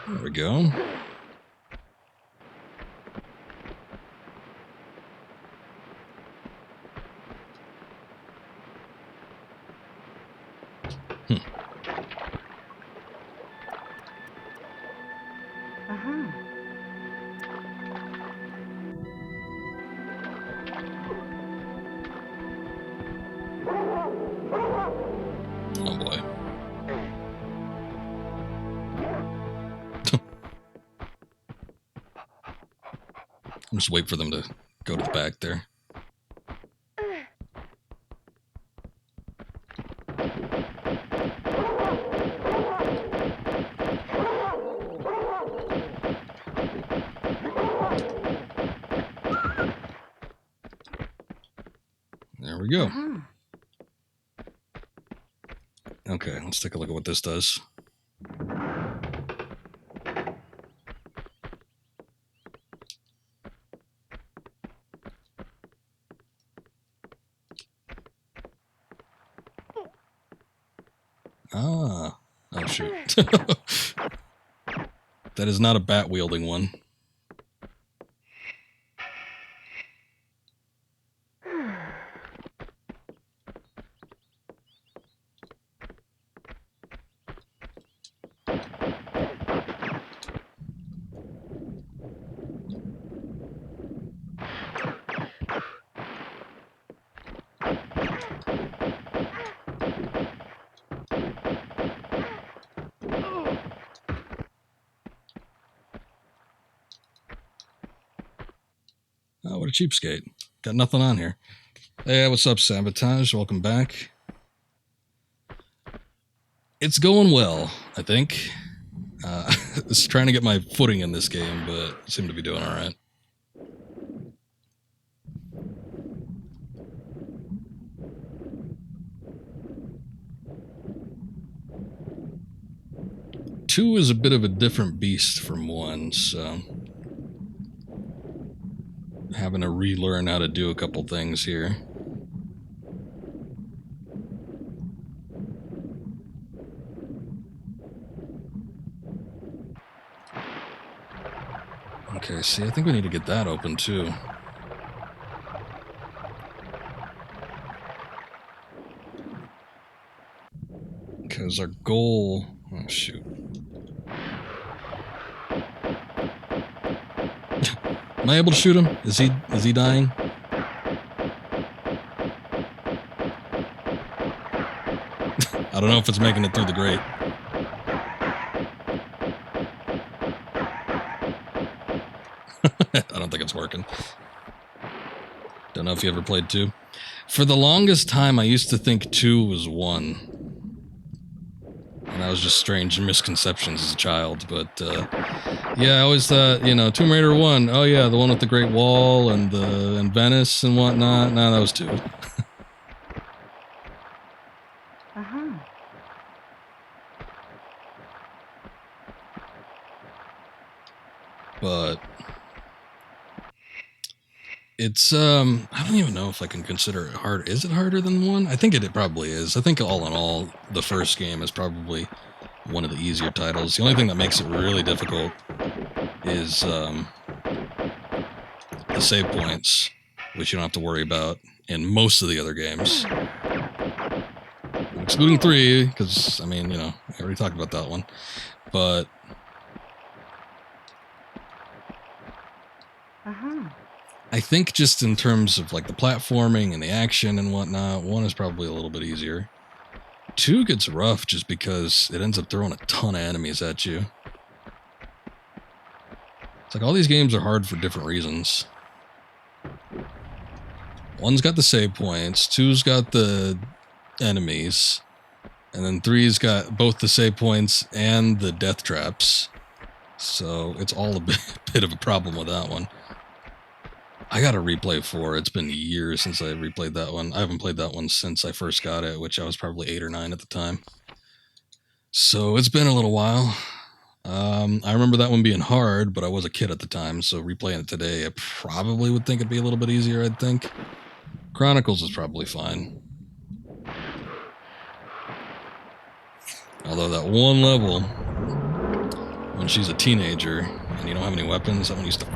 There we go. Oh boy. I'm just wait for them to go to the back there. There we go. Okay, let's take a look at what this does. Ah. Oh, shoot. That is not a bat-wielding one. Oh, what a cheapskate. Got nothing on here. Hey, what's up, Sabotage? Welcome back. It's going well, I think. Just trying to get my footing in this game, but I seem to be doing alright. Two is a bit of a different beast from one, so having to relearn how to do a couple things here. Okay, see, I think we need to get that open too. Because our goal... Oh, shoot. Am I able to shoot him? Is he dying? I don't know if it's making it through the grate. I don't think it's working. Don't know if you ever played 2. For the longest time, I used to think 2 was 1. And that was just strange misconceptions as a child, but yeah, I always thought, you know, Tomb Raider 1, oh yeah, the one with the Great Wall and Venice and whatnot. No, that was 2. But it's I don't even know if I can consider it hard. Is it harder than 1? I think it probably is. I think all in all, the first game is probably one of the easier titles. The only thing that makes it really difficult is the save points, which you don't have to worry about in most of the other games. Excluding 3, because, I mean, you know, I already talked about that one. But I think just in terms of, like, the platforming and the action and whatnot, 1 is probably a little bit easier. 2 gets rough just because it ends up throwing a ton of enemies at you. It's like all these games are hard for different reasons. 1's got the save points, 2's got the enemies, and then 3's got both the save points and the death traps. So it's all a bit of a problem with that one. I gotta replay 4. It's been years since I replayed that one. I haven't played that one since I first got it, which I was probably 8 or 9 at the time. So it's been a little while. I remember that one being hard, but I was a kid at the time, so replaying it today, I probably would think it'd be a little bit easier, I'd think. Chronicles is probably fine. Although that one level, when she's a teenager and you don't have any weapons, that one used to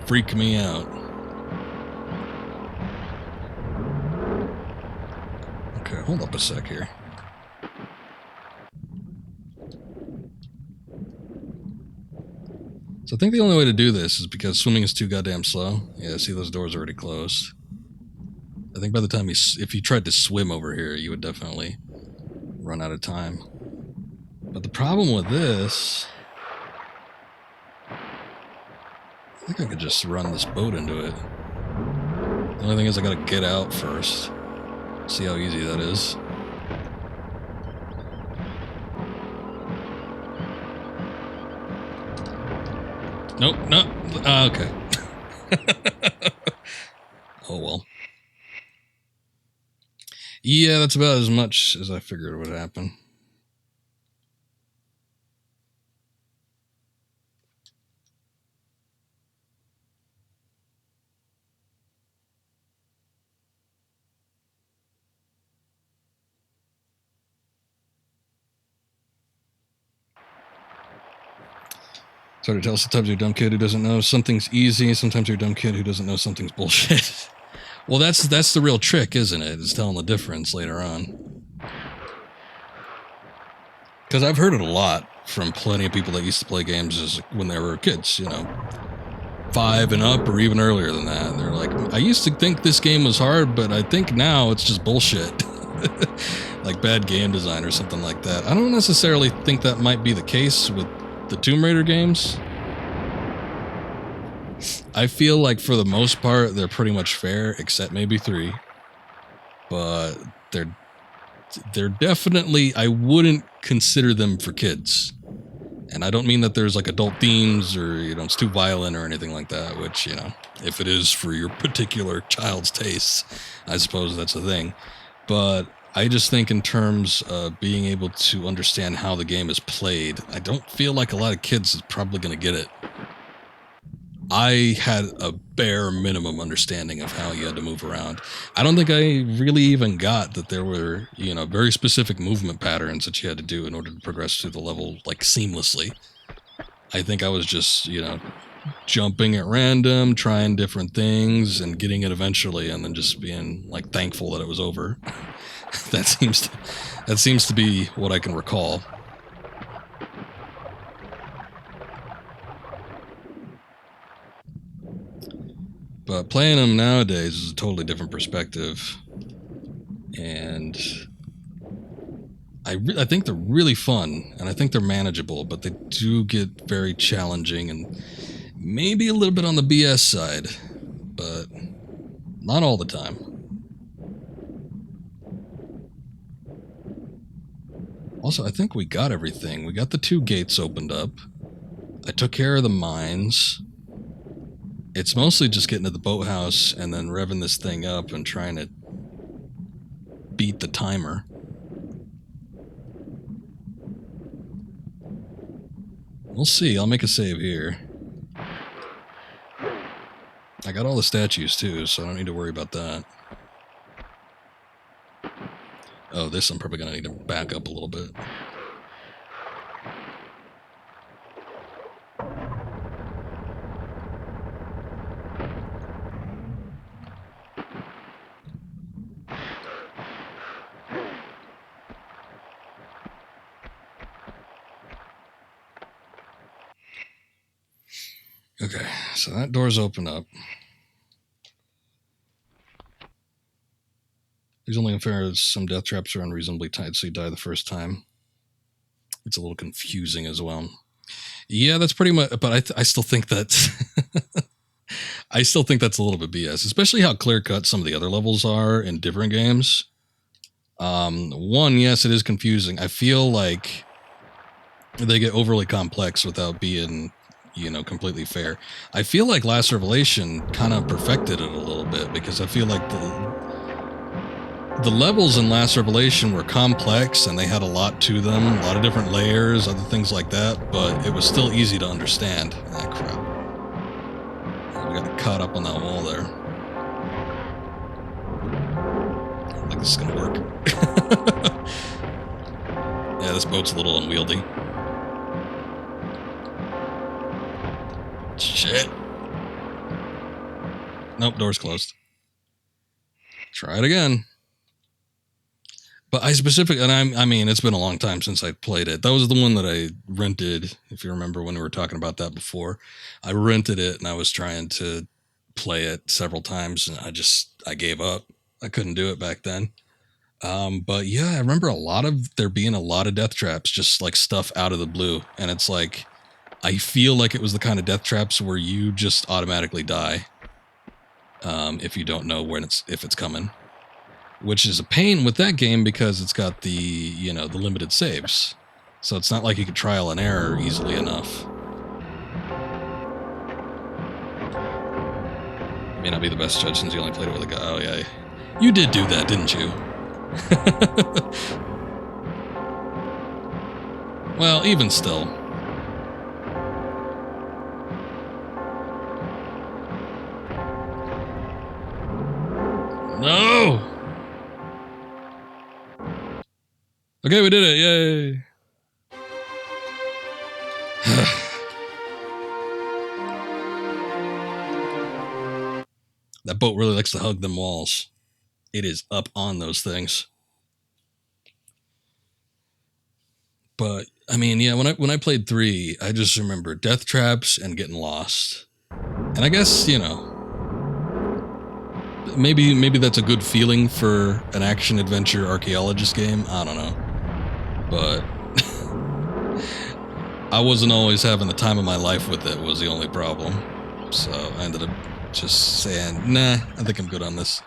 freak me out. Okay, hold up a sec here. So I think the only way to do this is because swimming is too goddamn slow. Yeah, see, those doors already closed. I think by the time if you tried to swim over here, you would definitely run out of time. But the problem with this, I think I could just run this boat into it. The only thing is I gotta get out first. See how easy that is. Nope, no. Okay. Oh well. Yeah, that's about as much as I figured would happen. It's hard to tell. Sometimes you're a dumb kid who doesn't know something's easy. Sometimes you're a dumb kid who doesn't know something's bullshit. Well, that's the real trick, isn't it? Is telling the difference later on. Because I've heard it a lot from plenty of people that used to play games when they were kids, you know, 5 and up or even earlier than that. They're like, I used to think this game was hard, but I think now it's just bullshit. Like bad game design or something like that. I don't necessarily think that might be the case with the Tomb Raider games. I feel like for the most part they're pretty much fair, except maybe 3. But they're definitely, I wouldn't consider them for kids. And I don't mean that there's like adult themes or, you know, it's too violent or anything like that, which, you know, if it is for your particular child's tastes, I suppose that's a thing. But I just think in terms of being able to understand how the game is played, I don't feel like a lot of kids is probably going to get it. I had a bare minimum understanding of how you had to move around. I don't think I really even got that there were, you know, very specific movement patterns that you had to do in order to progress through the level, like, seamlessly. I think I was just, you know, jumping at random, trying different things, and getting it eventually, and then just being, like, thankful that it was over. That seems to be what I can recall. But playing them nowadays is a totally different perspective, and I think they're really fun, and I think they're manageable, but they do get very challenging and maybe a little bit on the BS side, but not all the time. Also, I think we got everything. We got the 2 gates opened up. I took care of the mines. It's mostly just getting to the boathouse and then revving this thing up and trying to beat the timer. We'll see. I'll make a save here. I got all the statues too, so I don't need to worry about that. Oh, this I'm probably going to need to back up a little bit. Okay, so that door's open up. These only unfair as some death traps are unreasonably tight, so you die the first time. It's a little confusing as well. Yeah, that's pretty much, but I still think that's I still think that's a little bit BS, especially how clear-cut some of the other levels are in different games. One, yes, it is confusing. I feel like they get overly complex without being, you know, completely fair. I feel like Last Revelation kind of perfected it a little bit, because I feel like the levels in Last Revelation were complex and they had a lot to them, a lot of different layers, other things like that, but it was still easy to understand. Ah, crap. We got caught up on that wall there. I don't think this is gonna work. Yeah, this boat's a little unwieldy. Shit. Nope, door's closed. Try it again. But I specifically, and I mean, it's been a long time since I played it. That was the one that I rented. If you remember when we were talking about that before, I rented it and I was trying to play it several times, and I gave up. I couldn't do it back then. But yeah, I remember there being a lot of death traps, just like stuff out of the blue, and it's like I feel like it was the kind of death traps where you just automatically die if you don't know if it's coming. Which is a pain with that game because it's got the limited saves. So it's not like you could trial and error easily enough. May not be the best judge since you only played it with a guy. Oh yeah, you did do that, didn't you? Well, even still. No! Okay, we did it. Yay. That boat really likes to hug them walls. It is up on those things. But I mean, yeah, when I played 3, I just remember death traps and getting lost. And I guess, maybe that's a good feeling for an action adventure archaeologist game. I don't know. But I wasn't always having the time of my life with it was the only problem. So I ended up just saying, nah, I think I'm good on this.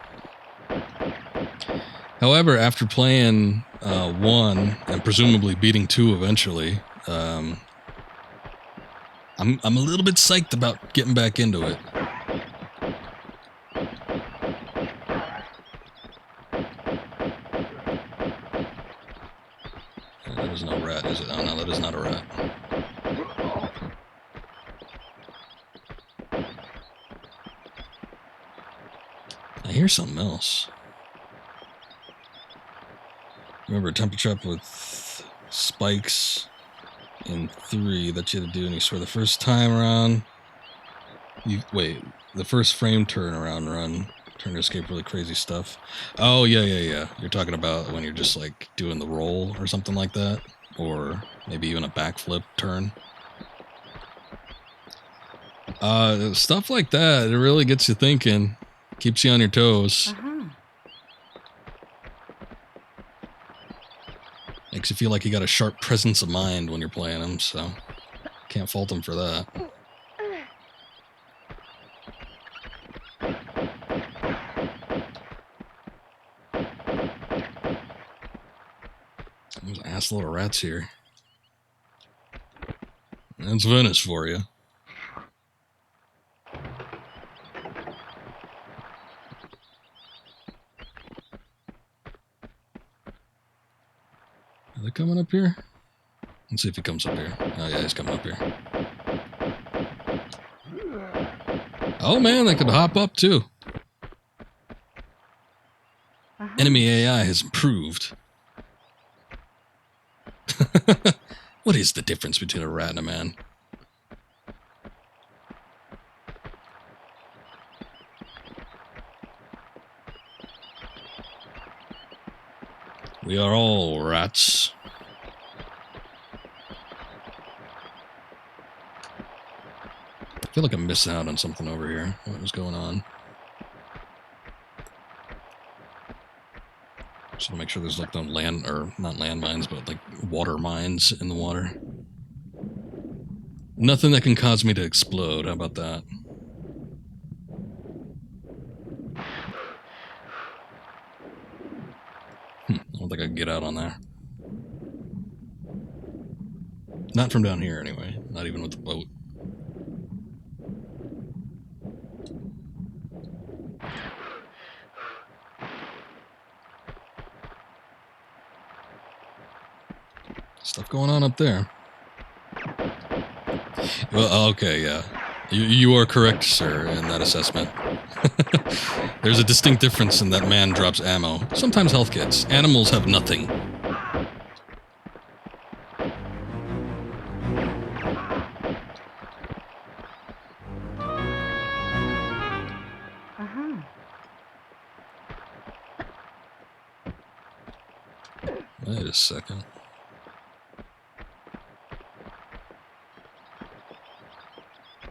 However, after playing 1 and presumably beating 2 eventually, I'm a little bit psyched about getting back into it. That is no rat, is it? Oh no, that is not a rat. I hear something else. Remember a temper trap with spikes in 3 that you had to do, and you swear the first time around, the first frame turn to escape really crazy stuff. Oh yeah. You're talking about when you're just like doing the roll or something like that, or maybe even a backflip turn. Stuff like that, it really gets you thinking, keeps you on your toes. Makes you feel like you got a sharp presence of mind when you're playing them, so can't fault them for that. There's an ass load of rats here. That's Venice for you. Are they coming up here? Let's see if he comes up here. Oh yeah, he's coming up here. Oh man, they could hop up too. Enemy AI has improved. What is the difference between a rat and a man? We are all rats. I feel like I'm missing out on something over here. What was going on? Just want to make sure there's like no not landmines, but like water mines in the water. Nothing that can cause me to explode. How about that? I don't think I can get out on there. Not from down here, anyway. Not even with the boat. Stuff going on up there. Well, okay, yeah. You are correct, sir, in that assessment. There's a distinct difference in that man drops ammo. Sometimes health kits. Animals have nothing. second.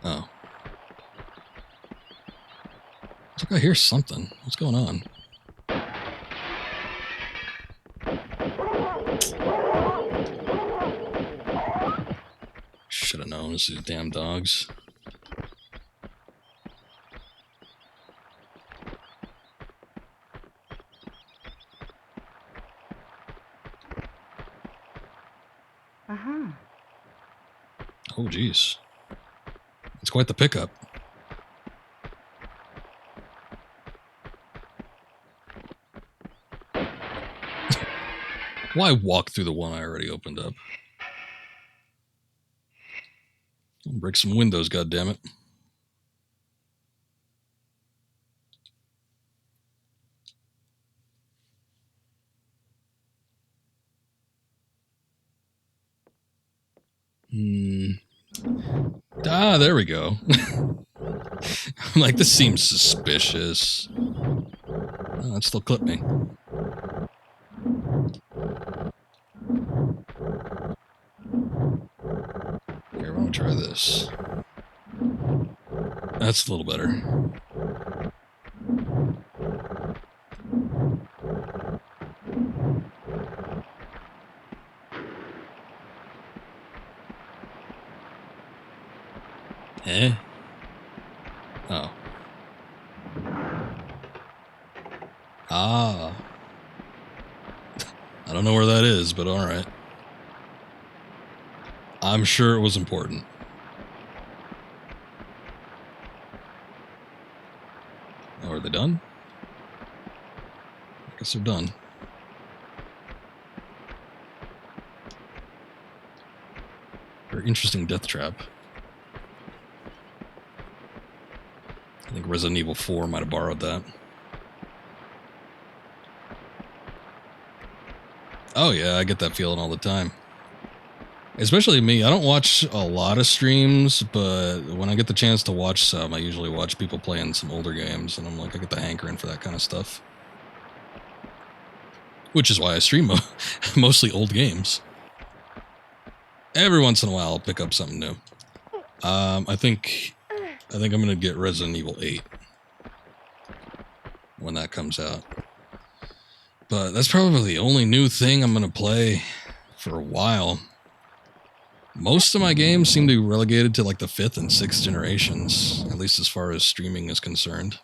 Oh. I think I hear something. What's going on? Should have known. It's these damn dogs. Uh-huh. Oh, geez. It's quite the pickup. Why walk through the one I already opened up? I'll break some windows, goddammit. Ah, there we go. I'm like, this seems suspicious. Oh, it still clipped me. Here, why don't we try this? That's a little better. Eh? Oh. Ah. I don't know where that is, but alright. I'm sure it was important. Oh, are they done? I guess they're done. Very interesting death trap. I think Resident Evil 4 might have borrowed that. Oh yeah, I get that feeling all the time. Especially me. I don't watch a lot of streams, but when I get the chance to watch some, I usually watch people playing some older games, and I'm like, I get the hankering for that kind of stuff. Which is why I stream mostly old games. Every once in a while, I'll pick up something new. I think I'm gonna get Resident Evil 8 when that comes out. But that's probably the only new thing I'm gonna play for a while. Most of my games seem to be relegated to like the 5th and 6th generations, at least as far as streaming is concerned.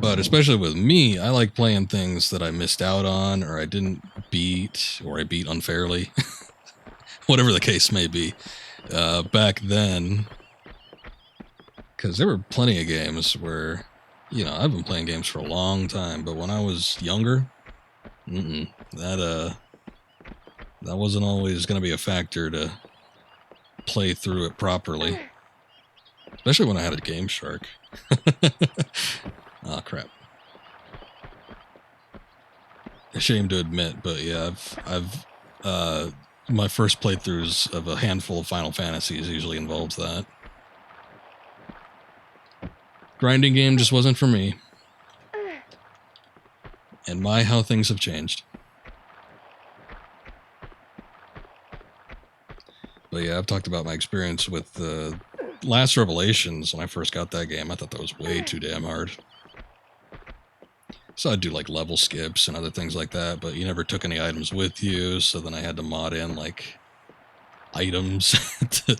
But especially with me, I like playing things that I missed out on, or I didn't beat, or I beat unfairly. Whatever the case may be. Back then, because there were plenty of games where, you know, I've been playing games for a long time, but when I was younger, that wasn't always going to be a factor to play through it properly. Especially when I had a Game Shark. Oh, crap. A shame to admit, but yeah, I've my first playthroughs of a handful of Final Fantasies usually involves that. Grinding game just wasn't for me. And my, how things have changed. But yeah, I've talked about my experience with the Last Revelations when I first got that game. I thought that was way too damn hard. So I'd do like level skips and other things like that, but you never took any items with you, so then I had to mod in like items to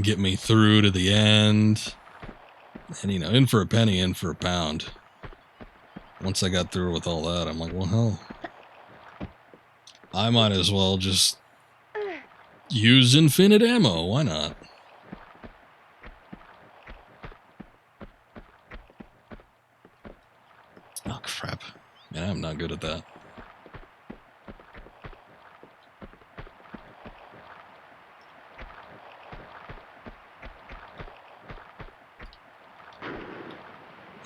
get me through to the end. And you know, in for a penny, in for a pound. Once I got through with all that, I'm like, well, hell, I might as well just use infinite ammo. Why not? Oh, crap. Man, I'm not good at that.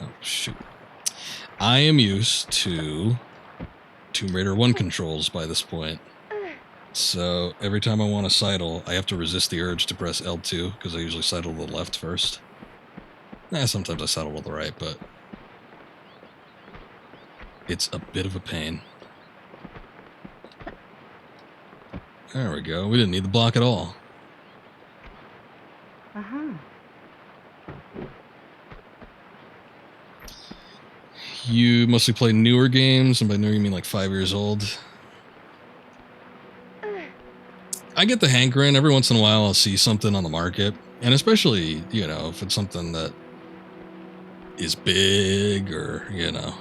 Oh, shoot. I am used to Tomb Raider 1 controls by this point. So every time I want to sidle, I have to resist the urge to press L2, because I usually sidle to the left first. Sometimes I sidle to the right, but It's a bit of a pain. There we go. We didn't need the block at all. You mostly play newer games, and by newer you mean like 5 years old. I get the hankering. Every once in a while I'll see something on the market, and especially, you know, if it's something that is big or, you know,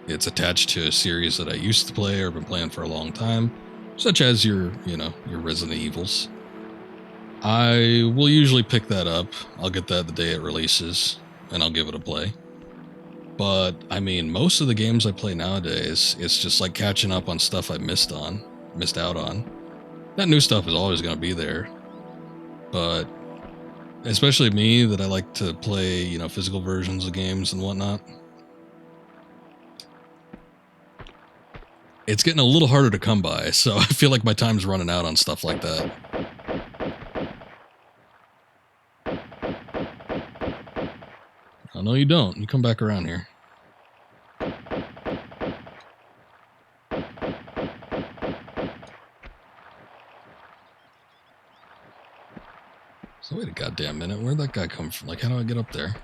it's attached to a series that I used to play or been playing for a long time, such as your, you know, your Resident Evils. I will usually pick that up. I'll get that the day it releases, and I'll give it a play. But, I mean, most of the games I play nowadays, it's just like catching up on stuff I missed out on. That new stuff is always going to be there. But, especially me, that I like to play, you know, physical versions of games and whatnot. It's getting a little harder to come by, so I feel like my time's running out on stuff like that. Oh, no, you don't. You come back around here. So wait a goddamn minute. Where'd that guy come from? Like, how do I get up there?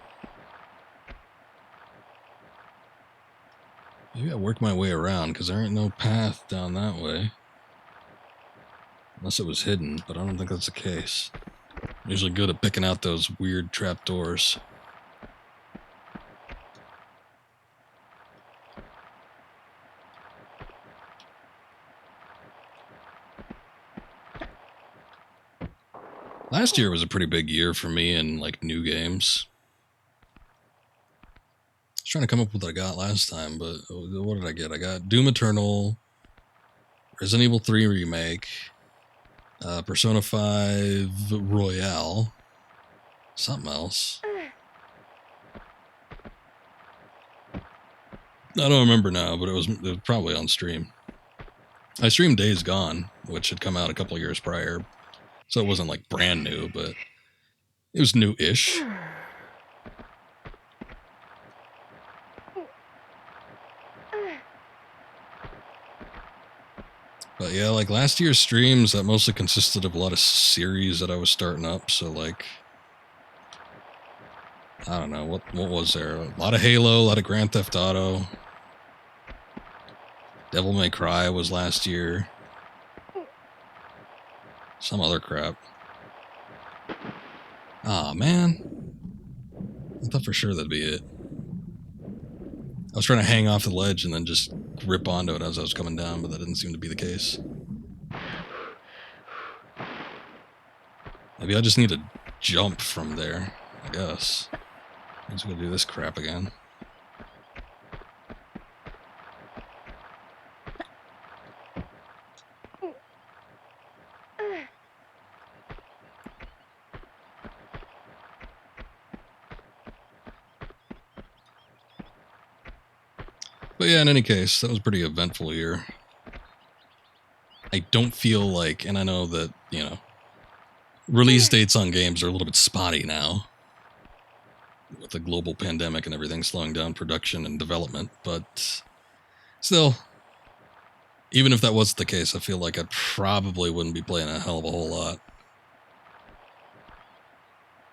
Maybe I work my way around, because there ain't no path down that way. Unless it was hidden, but I don't think that's the case. I'm usually good at picking out those weird trapdoors. Last year was a pretty big year for me in, like, new games. I was trying to come up with what I got last time, but what did I get? I got Doom Eternal, Resident Evil 3 Remake, Persona 5 Royale, something else. I don't remember now, but it was probably on stream. I streamed Days Gone, which had come out a couple of years prior, so it wasn't like brand new, but it was new-ish. But yeah, like last year's streams, that mostly consisted of a lot of series that I was starting up, so like, I don't know, what was there? A lot of Halo, a lot of Grand Theft Auto. Devil May Cry was last year. Some other crap. Aw, man. I thought for sure that'd be it. I was trying to hang off the ledge and then just rip onto it as I was coming down, but that didn't seem to be the case. Maybe I just need to jump from there, I guess. I'm just gonna do this crap again. But yeah, in any case, that was a pretty eventful year. I don't feel like, and I know that, you know, release dates on games are a little bit spotty now, with the global pandemic and everything slowing down production and development, but still, even if that wasn't the case, I feel like I probably wouldn't be playing a hell of a whole lot.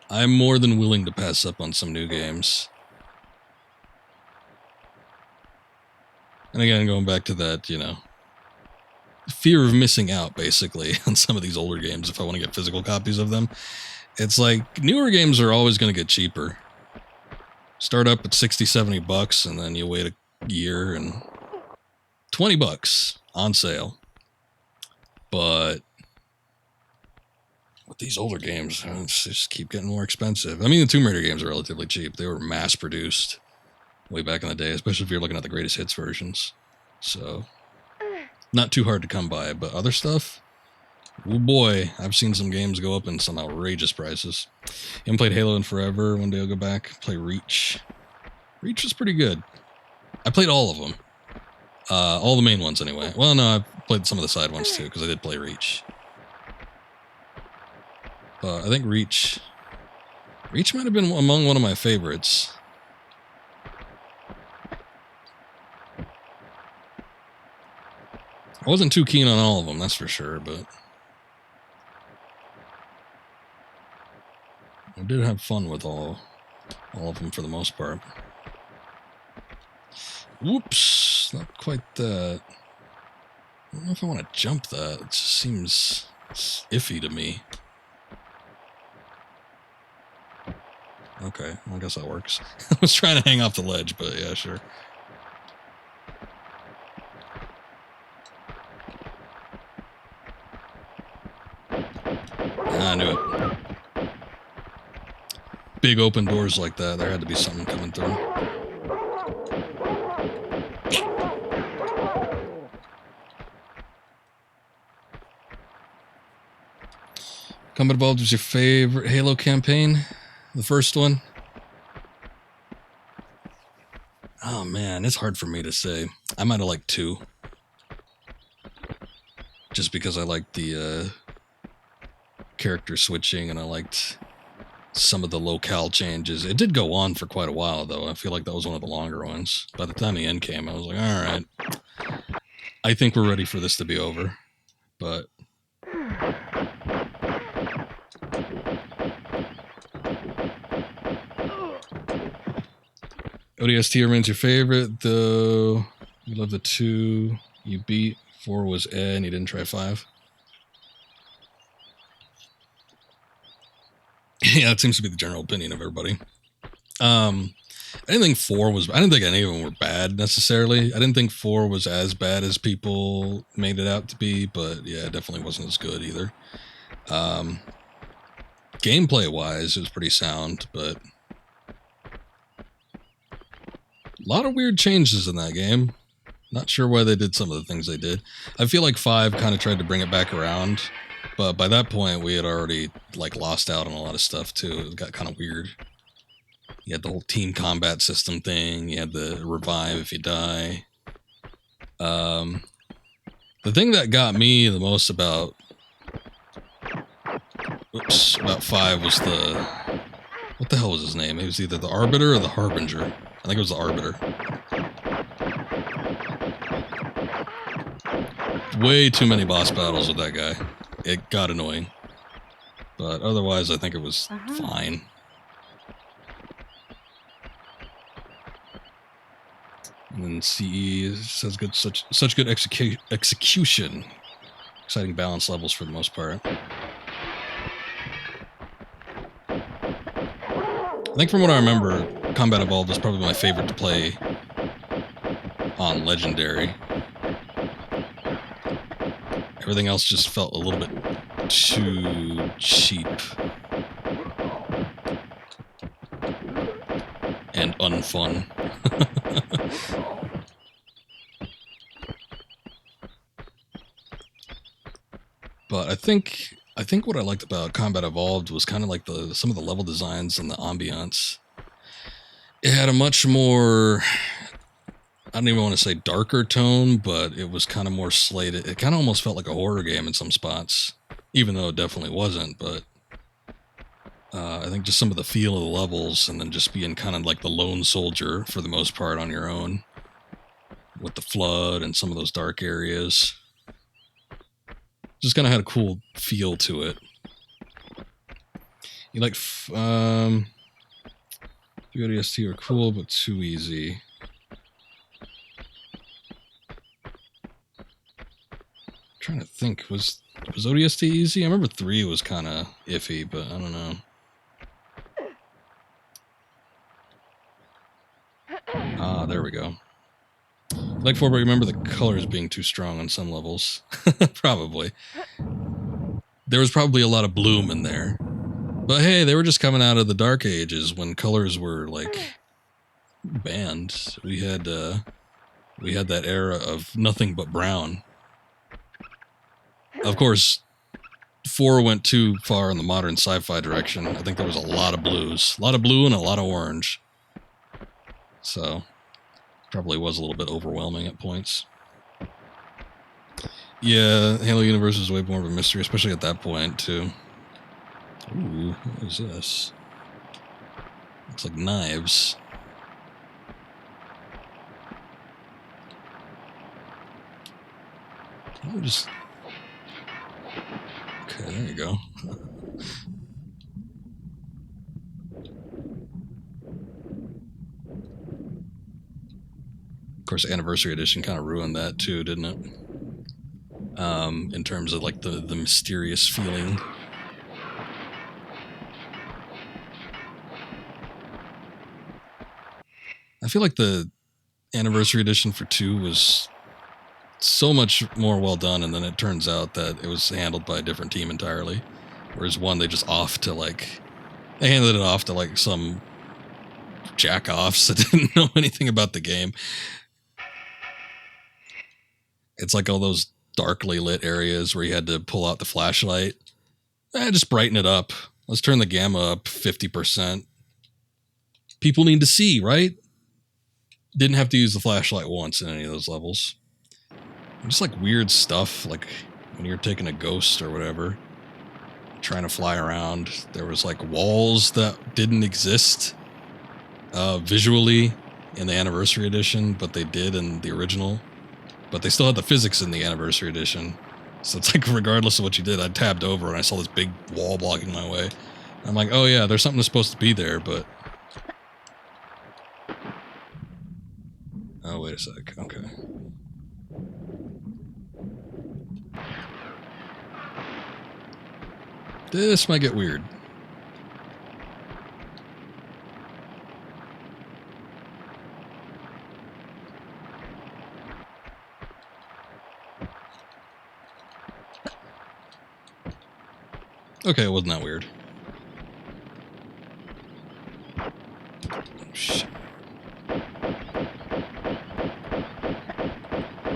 I'm more than willing to pass up on some new games. And again, going back to that, you know, fear of missing out, basically, on some of these older games if I want to get physical copies of them. It's like, newer games are always going to get cheaper. Start up at 60, 70 bucks, and then you wait a year, and 20 bucks on sale. But with these older games, they just keep getting more expensive. I mean, the Tomb Raider games are relatively cheap. They were mass-produced way back in the day, especially if you're looking at the greatest hits versions. So, not too hard to come by, but other stuff? Oh boy, I've seen some games go up in some outrageous prices. Haven't played Halo in forever. One day I'll go back, play Reach. Reach was pretty good. I played all of them. All the main ones anyway. Well, no, I played some of the side ones too, because I did play Reach. But I think Reach might have been among one of my favorites. I wasn't too keen on all of them, that's for sure, but I did have fun with all of them for the most part. Whoops, not quite that. I don't know if I want to jump that. It just seems iffy to me. Okay, I guess that works. I was trying to hang off the ledge, but yeah, sure. I knew it. Big open doors like that, there had to be something coming through. Combat Evolved was your favorite Halo campaign? The first one? Oh man, it's hard for me to say. I might have liked 2. Just because I liked the character switching and I liked some of the locale changes. It did go on for quite a while though. I feel like that was one of the longer ones. By the time the end came, I was like, alright. I think we're ready for this to be over. But ODST remains your favorite, though you love the 2 you beat. 4 was and you didn't try 5. Yeah, it seems to be the general opinion of everybody. I didn't think 4 was... I didn't think any of them were bad, necessarily. I didn't think 4 was as bad as people made it out to be, but yeah, it definitely wasn't as good either. Gameplay-wise, it was pretty sound, but... a lot of weird changes in that game. Not sure why they did some of the things they did. I feel like 5 kind of tried to bring it back around, but by that point, we had already like lost out on a lot of stuff, too. It got kind of weird. You had the whole team combat system thing. You had the revive if you die. The thing that got me the most about 5 was the... what the hell was his name? It was either the Arbiter or the Harbinger. I think it was the Arbiter. Way too many boss battles with that guy. It got annoying. But otherwise, I think it was fine. And then CE says good, such good execution. Exciting balance levels for the most part. I think from what I remember, Combat Evolved was probably my favorite to play on Legendary. Everything else just felt a little bit too cheap and unfun. But I think what I liked about Combat Evolved was kind of like some of the level designs and the ambiance. It had a much more... I don't even want to say darker tone, but it was kind of more slated. It kind of almost felt like a horror game in some spots, even though it definitely wasn't. But I think just some of the feel of the levels, and then just being kind of like the lone soldier for the most part on your own, with the flood and some of those dark areas, just kind of had a cool feel to it. You like ODST are cool, but too easy. Trying to think, was ODST easy? I remember 3 was kind of iffy, but I don't know. Ah, there we go. Like 4, but remember the colors being too strong on some levels. Probably. There was probably a lot of bloom in there. But hey, they were just coming out of the Dark Ages when colors were like banned. We had that era of nothing but brown. Of course, 4 went too far in the modern sci-fi direction. I think there was a lot of blues. A lot of blue and a lot of orange. So, probably was a little bit overwhelming at points. Yeah, Halo Universe is way more of a mystery, especially at that point, too. Ooh, what is this? Looks like knives. Let me just... Okay, there you go. Of course, Anniversary Edition kind of ruined that too, didn't it? In terms of like the mysterious feeling. I feel like the Anniversary Edition for 2 was so much more well done, and then it turns out that it was handled by a different team entirely. Whereas 1, they just off to like... They handed it off to like some jack-offs that didn't know anything about the game. It's like all those darkly lit areas where you had to pull out the flashlight. Just brighten it up. Let's turn the gamma up 50%. People need to see, right? Didn't have to use the flashlight once in any of those levels. Just like weird stuff, like when you're taking a ghost or whatever, trying to fly around. There was like walls that didn't exist visually in the Anniversary Edition, but they did in the original. But they still had the physics in the Anniversary Edition. So it's like regardless of what you did, I tabbed over and I saw this big wall blocking my way. I'm like, oh yeah, there's something that's supposed to be there, but... Oh, wait a sec. Okay. This might get weird. Okay, it wasn't that weird. Shit.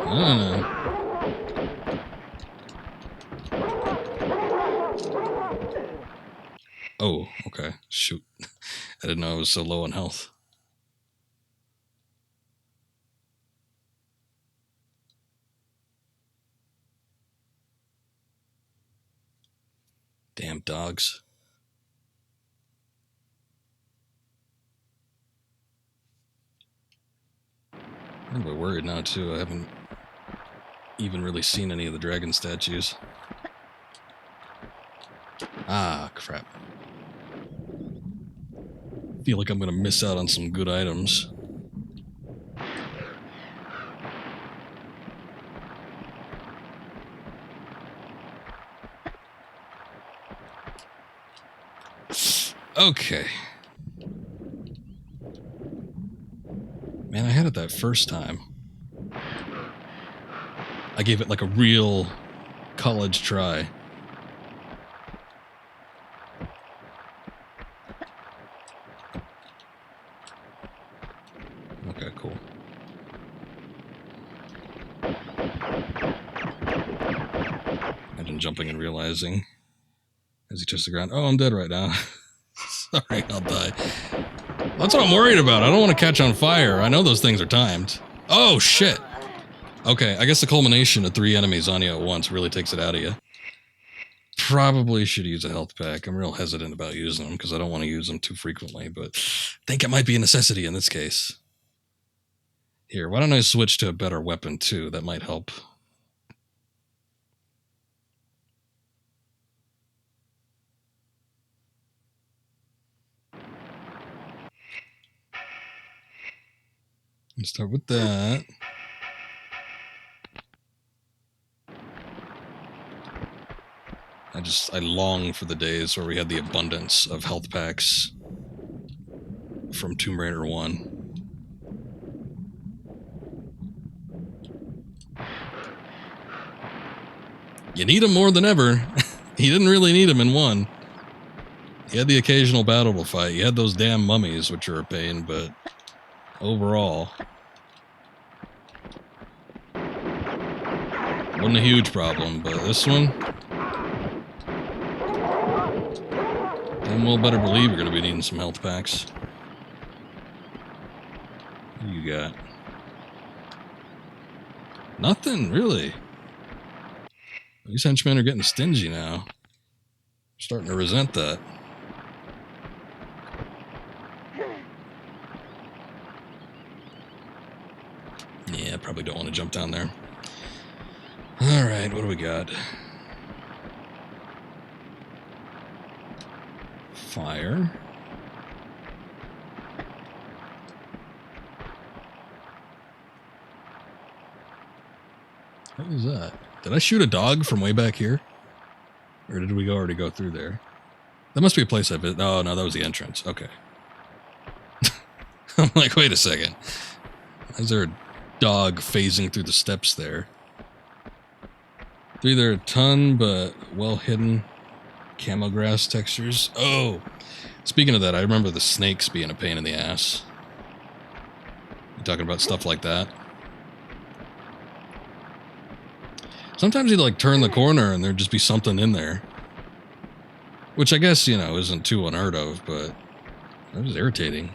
I don't know. Oh, okay. Shoot. I didn't know I was so low on health. Damn dogs. I'm a bit worried now, too. I haven't even really seen any of the dragon statues. Ah, crap. Feel like I'm gonna miss out on some good items. Okay. Man, I had it that first time. I gave it like a real college try. Okay, cool. Imagine jumping and realizing as he touches the ground, oh, I'm dead right now. Sorry, I'll die. That's what I'm worried about. I don't want to catch on fire. I know those things are timed. Oh, shit. Okay, I guess the culmination of 3 enemies on you at once really takes it out of you. Probably should use a health pack. I'm real hesitant about using them because I don't want to use them too frequently, but I think it might be a necessity in this case. Here, why don't I switch to a better weapon too? That might help. Let's start with that. I long for the days where we had the abundance of health packs from Tomb Raider 1. You need them more than ever. He didn't really need them in 1. He had the occasional battle to fight. You had those damn mummies, which are a pain, but overall, wasn't a huge problem, but this one, damn well better believe you're going to be needing some health packs. What do you got? Nothing, really. These henchmen are getting stingy now. I'm starting to resent that. Yeah, I probably don't want to jump down there. Alright, what do we got? Fire. What was that? Did I shoot a dog from way back here? Or did we already go through there? That must be a place I visited. Oh, no, that was the entrance. Okay. I'm like, wait a second. Is there a dog phasing through the steps there? Through there a ton, but well hidden. Camo grass textures. Oh! Speaking of that, I remember the snakes being a pain in the ass. You talking about stuff like that? Sometimes you'd like turn the corner and there'd just be something in there. Which I guess, you know, isn't too unheard of, but that was irritating.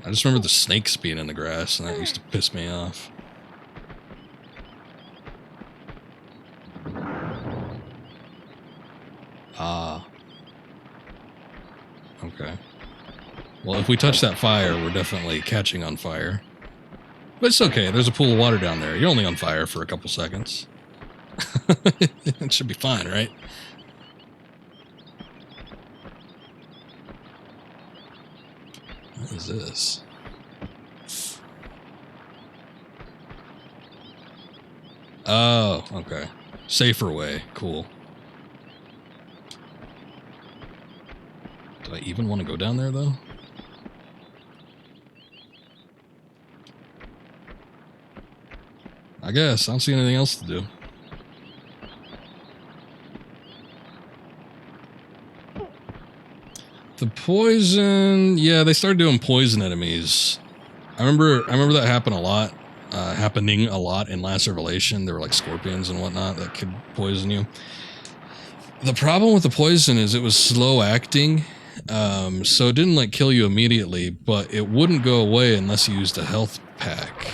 I just remember the snakes being in the grass, and that used to piss me off. Ah. Okay. Well, if we touch that fire, we're definitely catching on fire. But it's okay, there's a pool of water down there. You're only on fire for a couple seconds. It should be fine, right? What is this? Oh, okay. Safer way. Cool. Do I even want to go down there, though? I guess. I don't see anything else to do. The poison... Yeah, they started doing poison enemies. I remember that happening a lot in Last Revelation. There were like scorpions and whatnot that could poison you. The problem with the poison is it was slow acting, so it didn't like kill you immediately, but it wouldn't go away unless you used a health pack.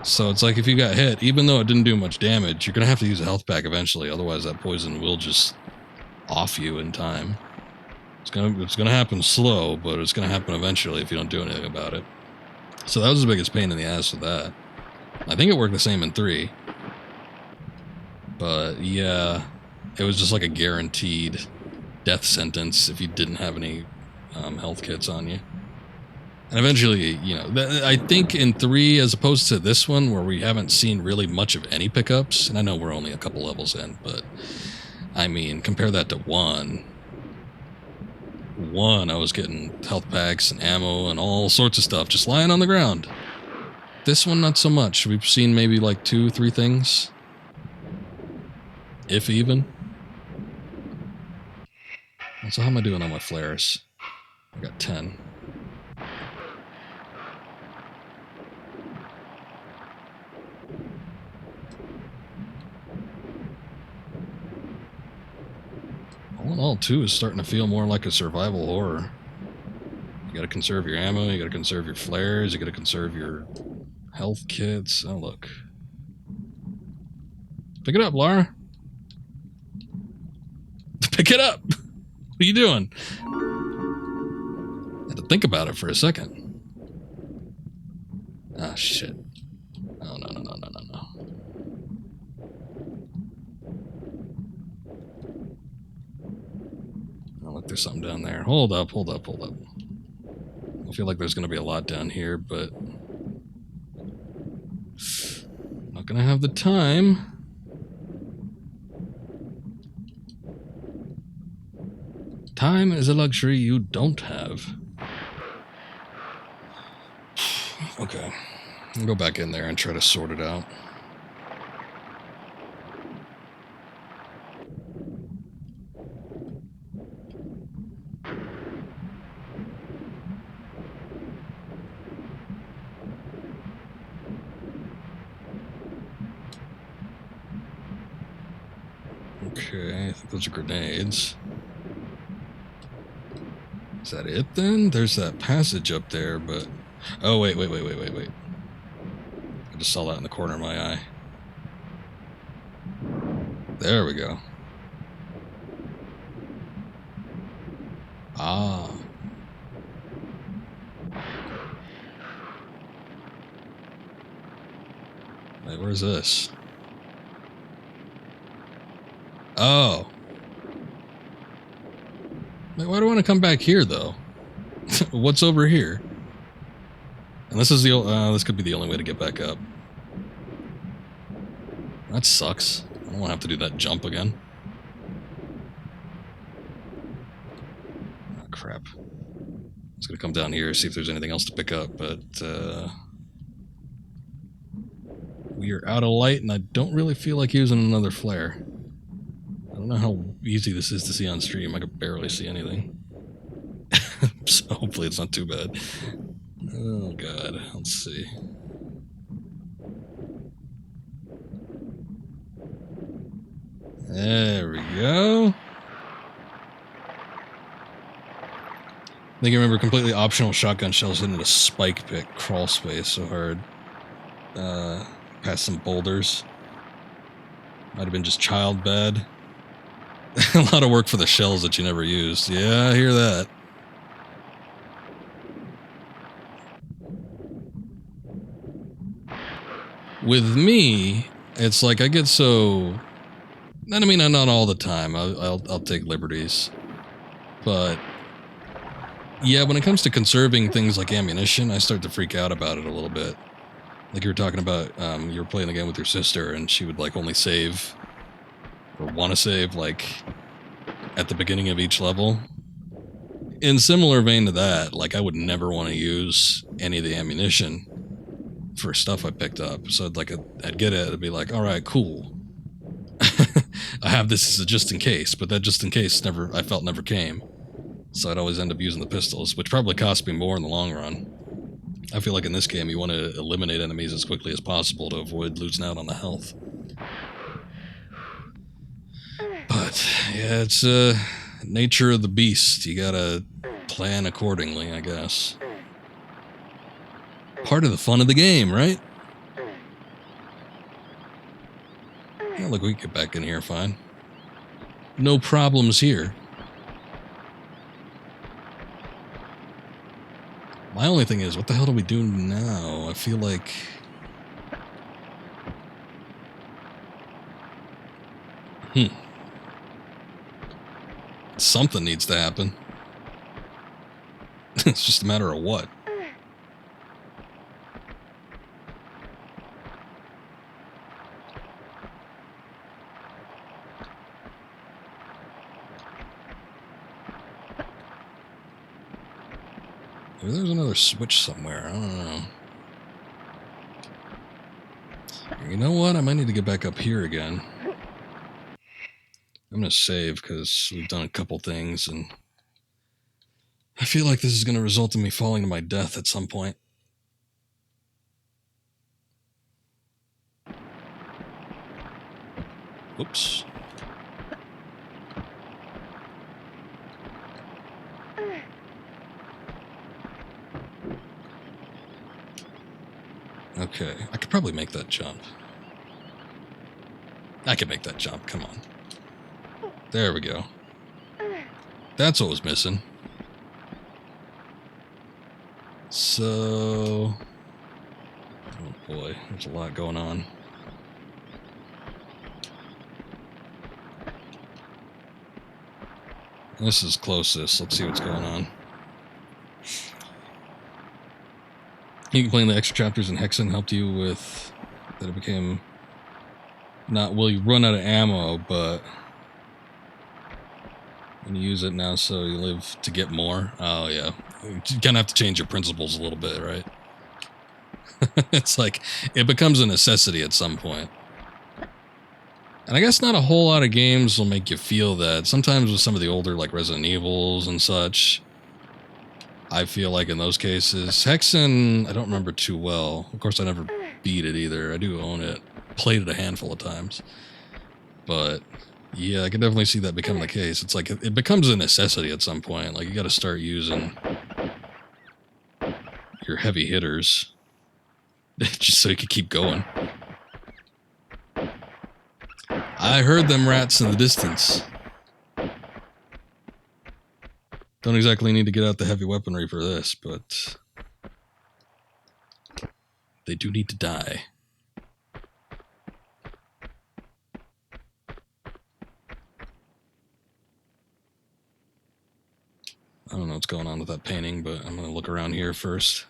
So it's like if you got hit, even though it didn't do much damage, you're gonna have to use a health pack eventually, otherwise that poison will just off you in time. It's gonna happen slow, but it's gonna happen eventually if you don't do anything about it. So that was the biggest pain in the ass with that. I think it worked the same in 3. But yeah, it was just like a guaranteed death sentence if you didn't have any health kits on you. And eventually, you know, I think in 3, as opposed to this one, where we haven't seen really much of any pickups, and I know we're only a couple levels in, but I mean, compare that to 1. 1, I was getting health packs and ammo and all sorts of stuff just lying on the ground. This one, not so much. We've seen maybe like 2, 3 things. If even. So how am I doing on my flares? I got 10. All in all, 2 is starting to feel more like a survival horror. You gotta conserve your ammo, you gotta conserve your flares, you gotta conserve your health kits. Oh, look. Pick it up, Lara. Pick it up! What are you doing? I had to think about it for a second. Ah, shit. Oh, no. Oh, look, there's something down there. Hold up. I feel like there's going to be a lot down here, but... not going to have the time. Time is a luxury you don't have. Okay. I'll go back in there and try to sort it out. Okay, I think those are grenades. Is that it then? There's that passage up there, but... oh, wait. I just saw that in the corner of my eye. There we go. Ah. Wait, where's this? Oh. Wait, why do I want to come back here, though? What's over here? And this is the this could be the only way to get back up. That sucks. I don't want to have to do that jump again. Oh, crap. I was going to come down here, see if there's anything else to pick up, but we are out of light, and I don't really feel like using another flare. I don't know how easy this is to see on stream. I could barely see anything. So hopefully it's not too bad. Oh god, let's see. There we go. I think I remember completely optional shotgun shells hitting a spike pit crawl space so hard. Past some boulders. Might have been just child bad. A lot of work for the shells that you never used. Yeah, I hear that. With me, it's like I get so... I mean, not all the time. I'll take liberties. But... yeah, when it comes to conserving things like ammunition, I start to freak out about it a little bit. Like you were talking about, you were playing the game with your sister, and she would, like, only save... or want to save, like, at the beginning of each level. In similar vein to that, like, I would never want to use any of the ammunition for stuff I picked up. So, like, I'd get it, it'd be like, alright, cool. I have this as a just in case, but that just in case I felt never came. So I'd always end up using the pistols, which probably cost me more in the long run. I feel like in this game, you want to eliminate enemies as quickly as possible to avoid losing out on the health. But, yeah, it's nature of the beast. You gotta plan accordingly, I guess. Part of the fun of the game, right? Yeah, look, we can get back in here fine. No problems here. My only thing is, what the hell do we do now? I feel like... something needs to happen. It's just a matter of what. Maybe there's another switch somewhere. I don't know. You know what? I might need to get back up here again. I'm going to save because we've done a couple things, and I feel like this is going to result in me falling to my death at some point. Whoops. Okay, I could probably make that jump. I can make that jump, come on. There we go. That's what was missing. So... oh boy, there's a lot going on. This is closest, let's see what's going on. You can play in the extra chapters in Hexen helped you with... that it became... not, well, you run out of ammo, but... and you use it now so you live to get more. Oh, yeah. You kind of have to change your principles a little bit, right? It's like, it becomes a necessity at some point. And I guess not a whole lot of games will make you feel that. Sometimes with some of the older, like, Resident Evils and such, I feel like in those cases... Hexen, I don't remember too well. Of course, I never beat it either. I do own it. Played it a handful of times. But... yeah, I can definitely see that becoming the case. It's like, it becomes a necessity at some point. Like, you gotta start using your heavy hitters just so you can keep going. I heard them rats in the distance. Don't exactly need to get out the heavy weaponry for this, but they do need to die. I don't know what's going on with that painting, but I'm going to look around here first.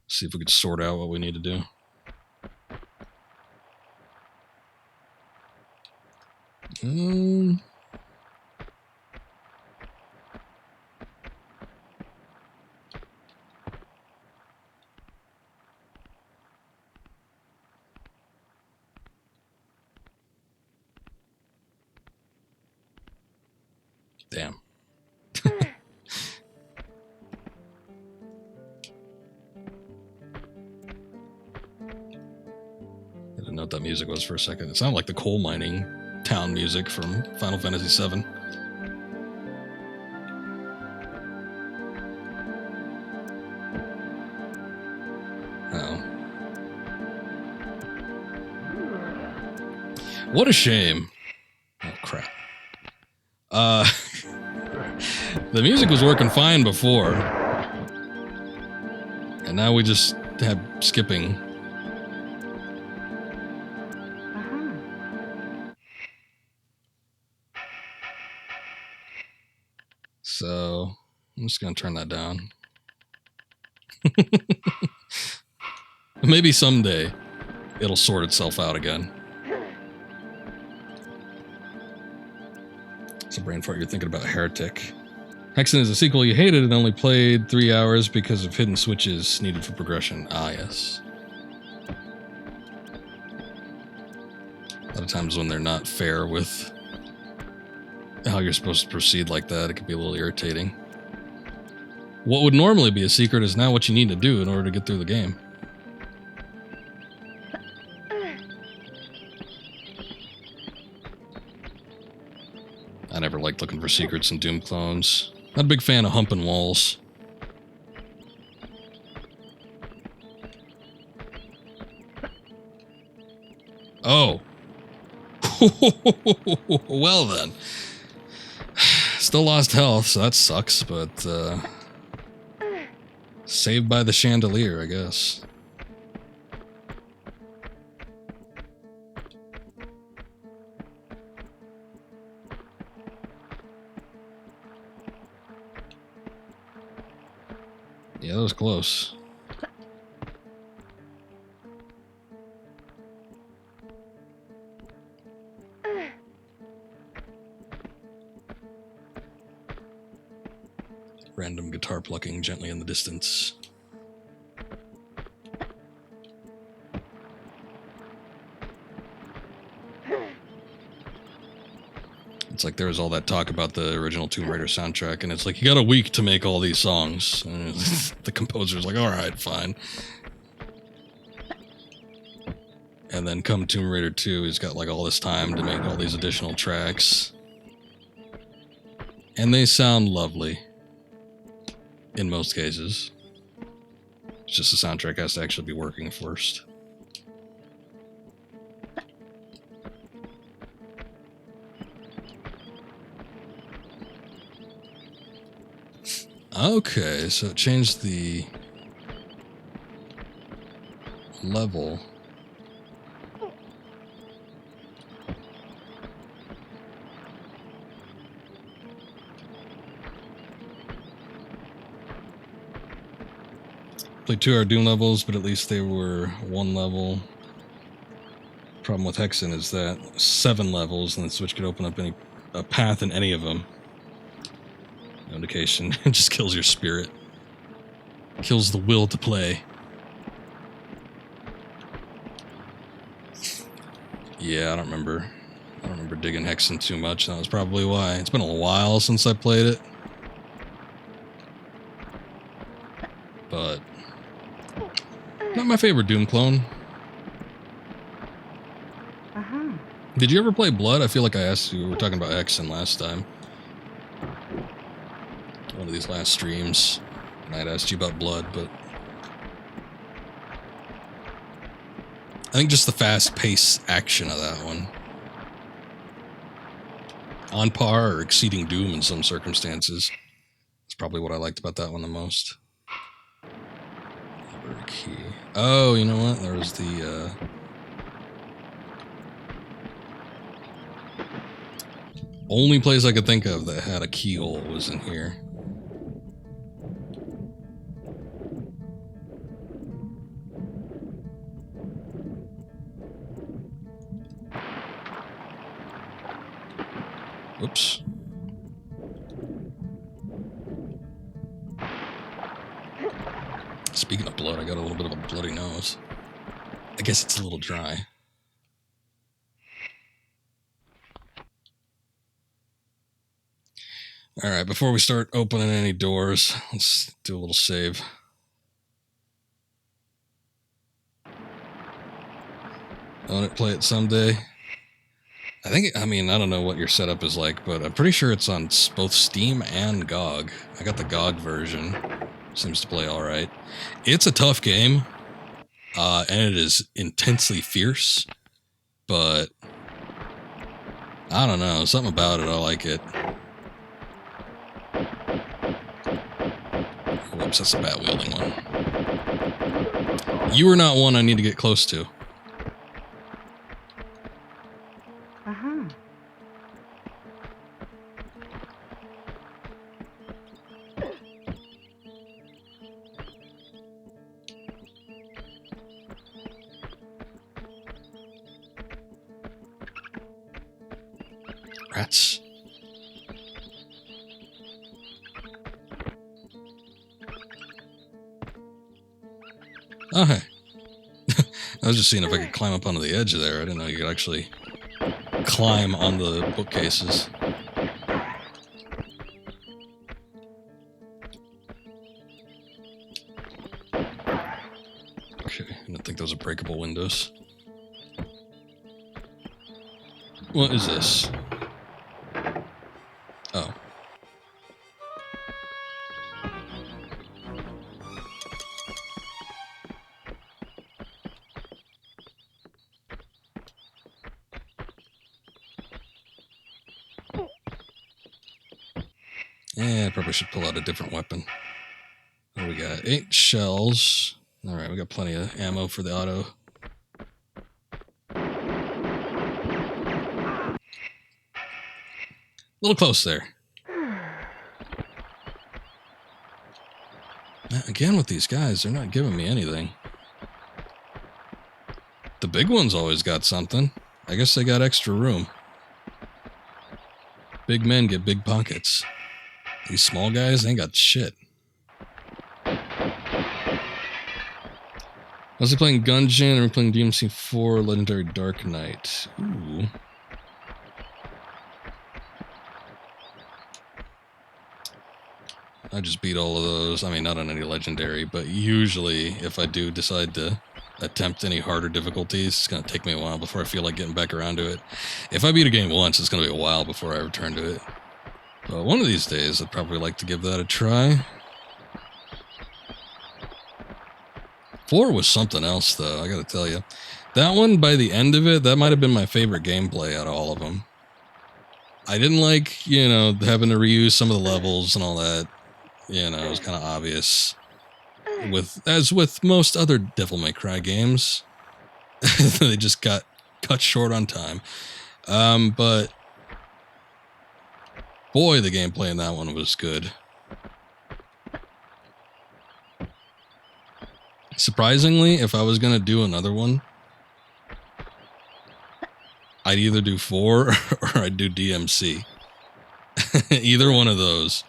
See if we could sort out what we need to do. Damn. I didn't know what that music was for a second. It sounded like the coal mining town music from Final Fantasy VII. Oh. What a shame. Oh, crap. The music was working fine before. And now we just have skipping. So, I'm just going to turn that down. Maybe someday it'll sort itself out again. It's a brain fart. You're thinking about Heretic. Hexen is a sequel you hated and only played 3 hours because of hidden switches needed for progression. Ah, yes. A lot of times when they're not fair with how you're supposed to proceed like that, it can be a little irritating. What would normally be a secret is now what you need to do in order to get through the game. I never liked looking for secrets in Doom clones. Not a big fan of humping walls. Oh. Well then. Still lost health, so that sucks, but saved by the chandelier, I guess. Yeah, that was close. Random guitar plucking gently in the distance. It's like there was all that talk about the original Tomb Raider soundtrack, and it's like, you got a week to make all these songs. And the composer's like, all right, fine. And then come Tomb Raider 2, he's got like all this time to make all these additional tracks. And they sound lovely. In most cases. It's just the soundtrack has to actually be working first. Okay, so it changed the level. Played 2 hour Doom levels, but at least they were 1 level. Problem with Hexen is that 7 levels, and the Switch could open up a path in any of them. No indication. It just kills your spirit. Kills the will to play. Yeah, I don't remember digging Hexen too much. That was probably why. It's been a while since I played it. But not my favorite Doom clone. Did you ever play Blood? I feel like I asked you. We were talking about Hexen last time. One of these last streams. And I had asked you about Blood, but I think just the fast-paced action of that one. On par or exceeding Doom in some circumstances. That's probably what I liked about that one the most. Key. Oh, you know what? There was the Only place I could think of that had a keyhole was in here. Oops. Speaking of blood, I got a little bit of a bloody nose. I guess it's a little dry. Alright, before we start opening any doors, let's do a little save. Own it, play it someday. I mean, I don't know what your setup is like, but I'm pretty sure it's on both Steam and GOG. I got the GOG version. Seems to play alright. It's a tough game, and it is intensely fierce, but I don't know, something about it, I like it. Whoops, that's a bat-wielding one. You are not one I need to get close to. Rats. Oh, hey. I was just seeing if I could climb up onto the edge of there. I didn't know you could actually climb on the bookcases. Okay, I don't think those are breakable windows. What is this? Oh. Yeah, I probably should pull out a different weapon. What do we got? 8 shells. Alright, we got plenty of ammo for the auto. A little close there. Again with these guys, they're not giving me anything. The big ones always got something. I guess they got extra room. Big men get big pockets. These small guys, they ain't got shit. Was he playing Gungeon or playing DMC4 Legendary Dark Knight? Ooh. I just beat all of those. I mean, not on any legendary, but usually if I do decide to attempt any harder difficulties, it's going to take me a while before I feel like getting back around to it. If I beat a game once, it's going to be a while before I return to it. But one of these days, I'd probably like to give that a try. 4 was something else, though, I gotta tell you. That one, by the end of it, that might have been my favorite gameplay out of all of them. I didn't like, you know, having to reuse some of the levels and all that. You know, it was kind of obvious. As with most other Devil May Cry games, they just got cut short on time. But boy, the gameplay in that one was good. Surprisingly, if I was gonna do another one, I'd either do 4 or I'd do DMC. Either one of those,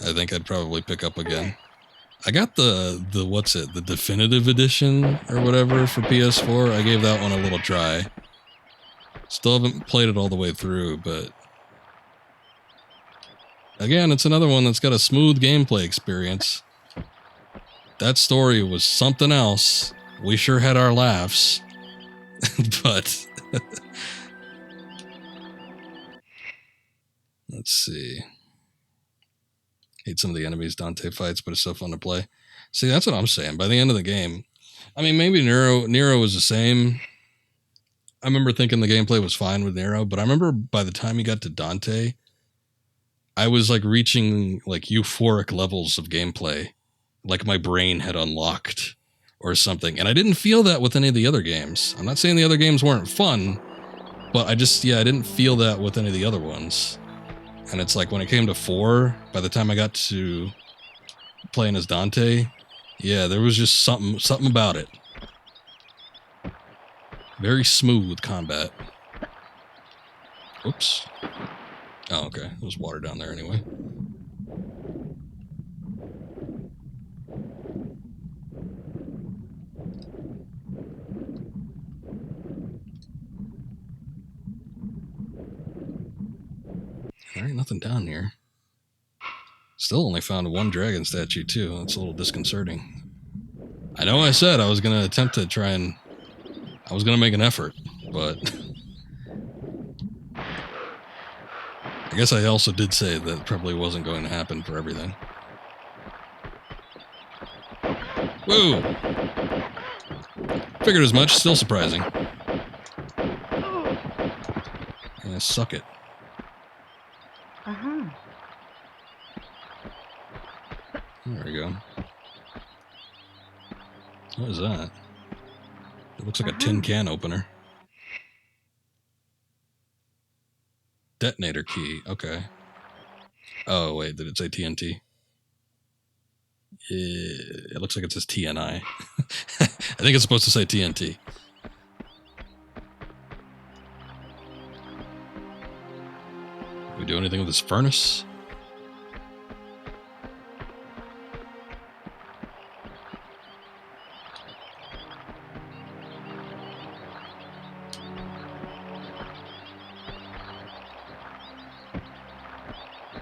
I think I'd probably pick up again. I got the what's it, the definitive edition or whatever for PS4. I gave that one a little try. Still haven't played it all the way through, but again, it's another one that's got a smooth gameplay experience. That story was something else. We sure had our laughs. But let's see. Hate some of the enemies Dante fights, but it's so fun to play. See, that's what I'm saying. By the end of the game, I mean, maybe Nero was the same. I remember thinking the gameplay was fine with Nero, but I remember by the time you got to Dante, I was like reaching like euphoric levels of gameplay. Like my brain had unlocked or something. And I didn't feel that with any of the other games. I'm not saying the other games weren't fun, But I didn't feel that with any of the other ones. And it's like when it came to 4, by the time I got to playing as Dante, yeah, there was just something about it. Very smooth combat. Oops. Oh, okay. There's water down there anyway. There ain't nothing down here. Still only found 1 dragon statue, too. That's a little disconcerting. I know I said I was going to attempt to try and... I was going to make an effort, but... I guess I also did say that probably wasn't going to happen for everything. Whoa! Figured as much. Still surprising. Yeah, suck it. There we go. What is that? It looks like a tin can opener. Detonator key. Okay. Oh, wait. Did it say TNT? It looks like it says TNI. I think it's supposed to say TNT. Can we do anything with this furnace?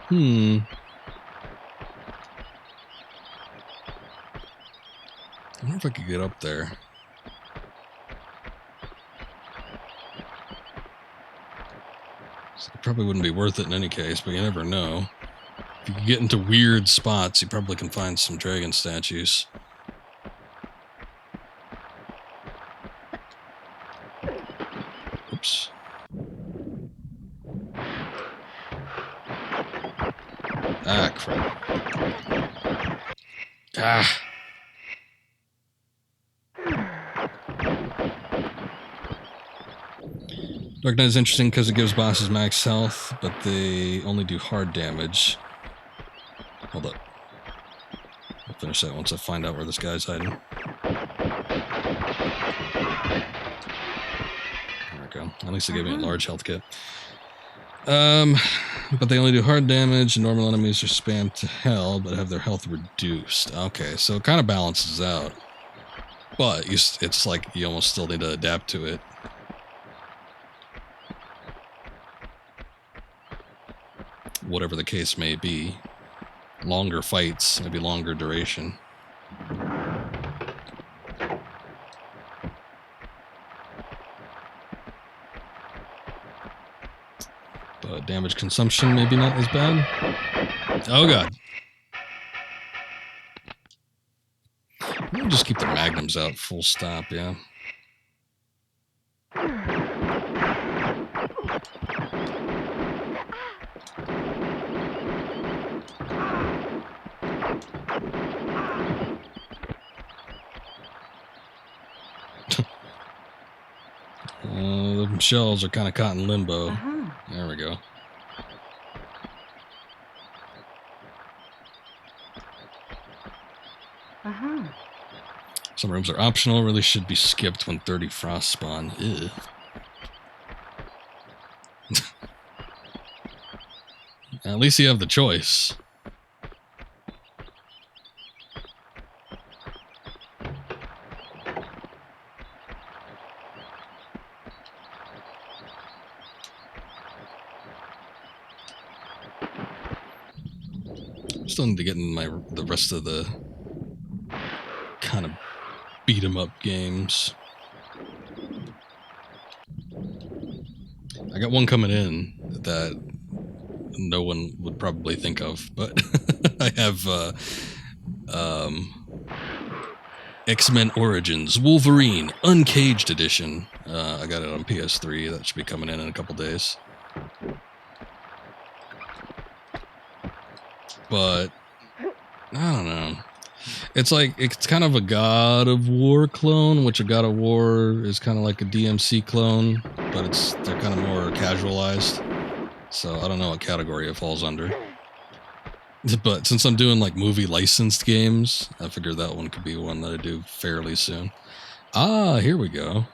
I wonder if I could get up there. So it probably wouldn't be worth it in any case, but you never know. If you can get into weird spots, you probably can find some dragon statues. Oops. Ah, crap. Ah. Dark Knight is interesting because it gives bosses max health, but they only do hard damage. Hold up. I'll finish that once I find out where this guy's hiding. There we go. At least they gave me a large health kit. But they only do hard damage, and normal enemies are spammed to hell, but have their health reduced. Okay, so it kind of balances out. But it's like you almost still need to adapt to it. Whatever the case may be. Longer fights, maybe longer duration. But damage consumption maybe not as bad. Oh god. We'll just keep the magnums out full stop, yeah. The shells are kind of caught in limbo. There we go. Some rooms are optional, really should be skipped when 30 frost spawn. Ew. At least you have the choice. Still need to get in the rest of the kind of beat 'em up games. I got one coming in that no one would probably think of, but I have X-Men Origins Wolverine Uncaged Edition. I got it on PS3. That should be coming in a couple days. But I don't know. It's like it's kind of a God of War clone, which a God of War is kind of like a DMC clone, but they're kind of more casualized. So I don't know what category it falls under. But since I'm doing like movie licensed games, I figured that one could be one that I do fairly soon. Ah, here we go.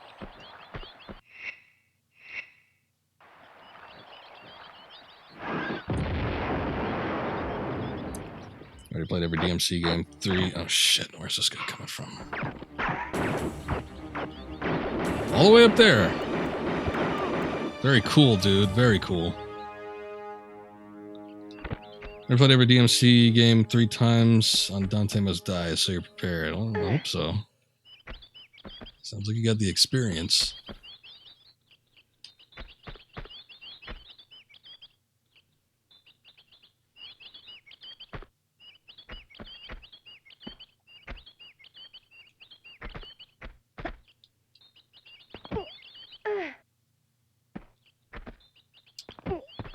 Already played every DMC game. 3. Oh shit, where's this guy coming from? All the way up there. Very cool, dude. Very cool. Never played every DMC game 3 times on Dante Must Die, so you're prepared. Well, I hope so. Sounds like you got the experience.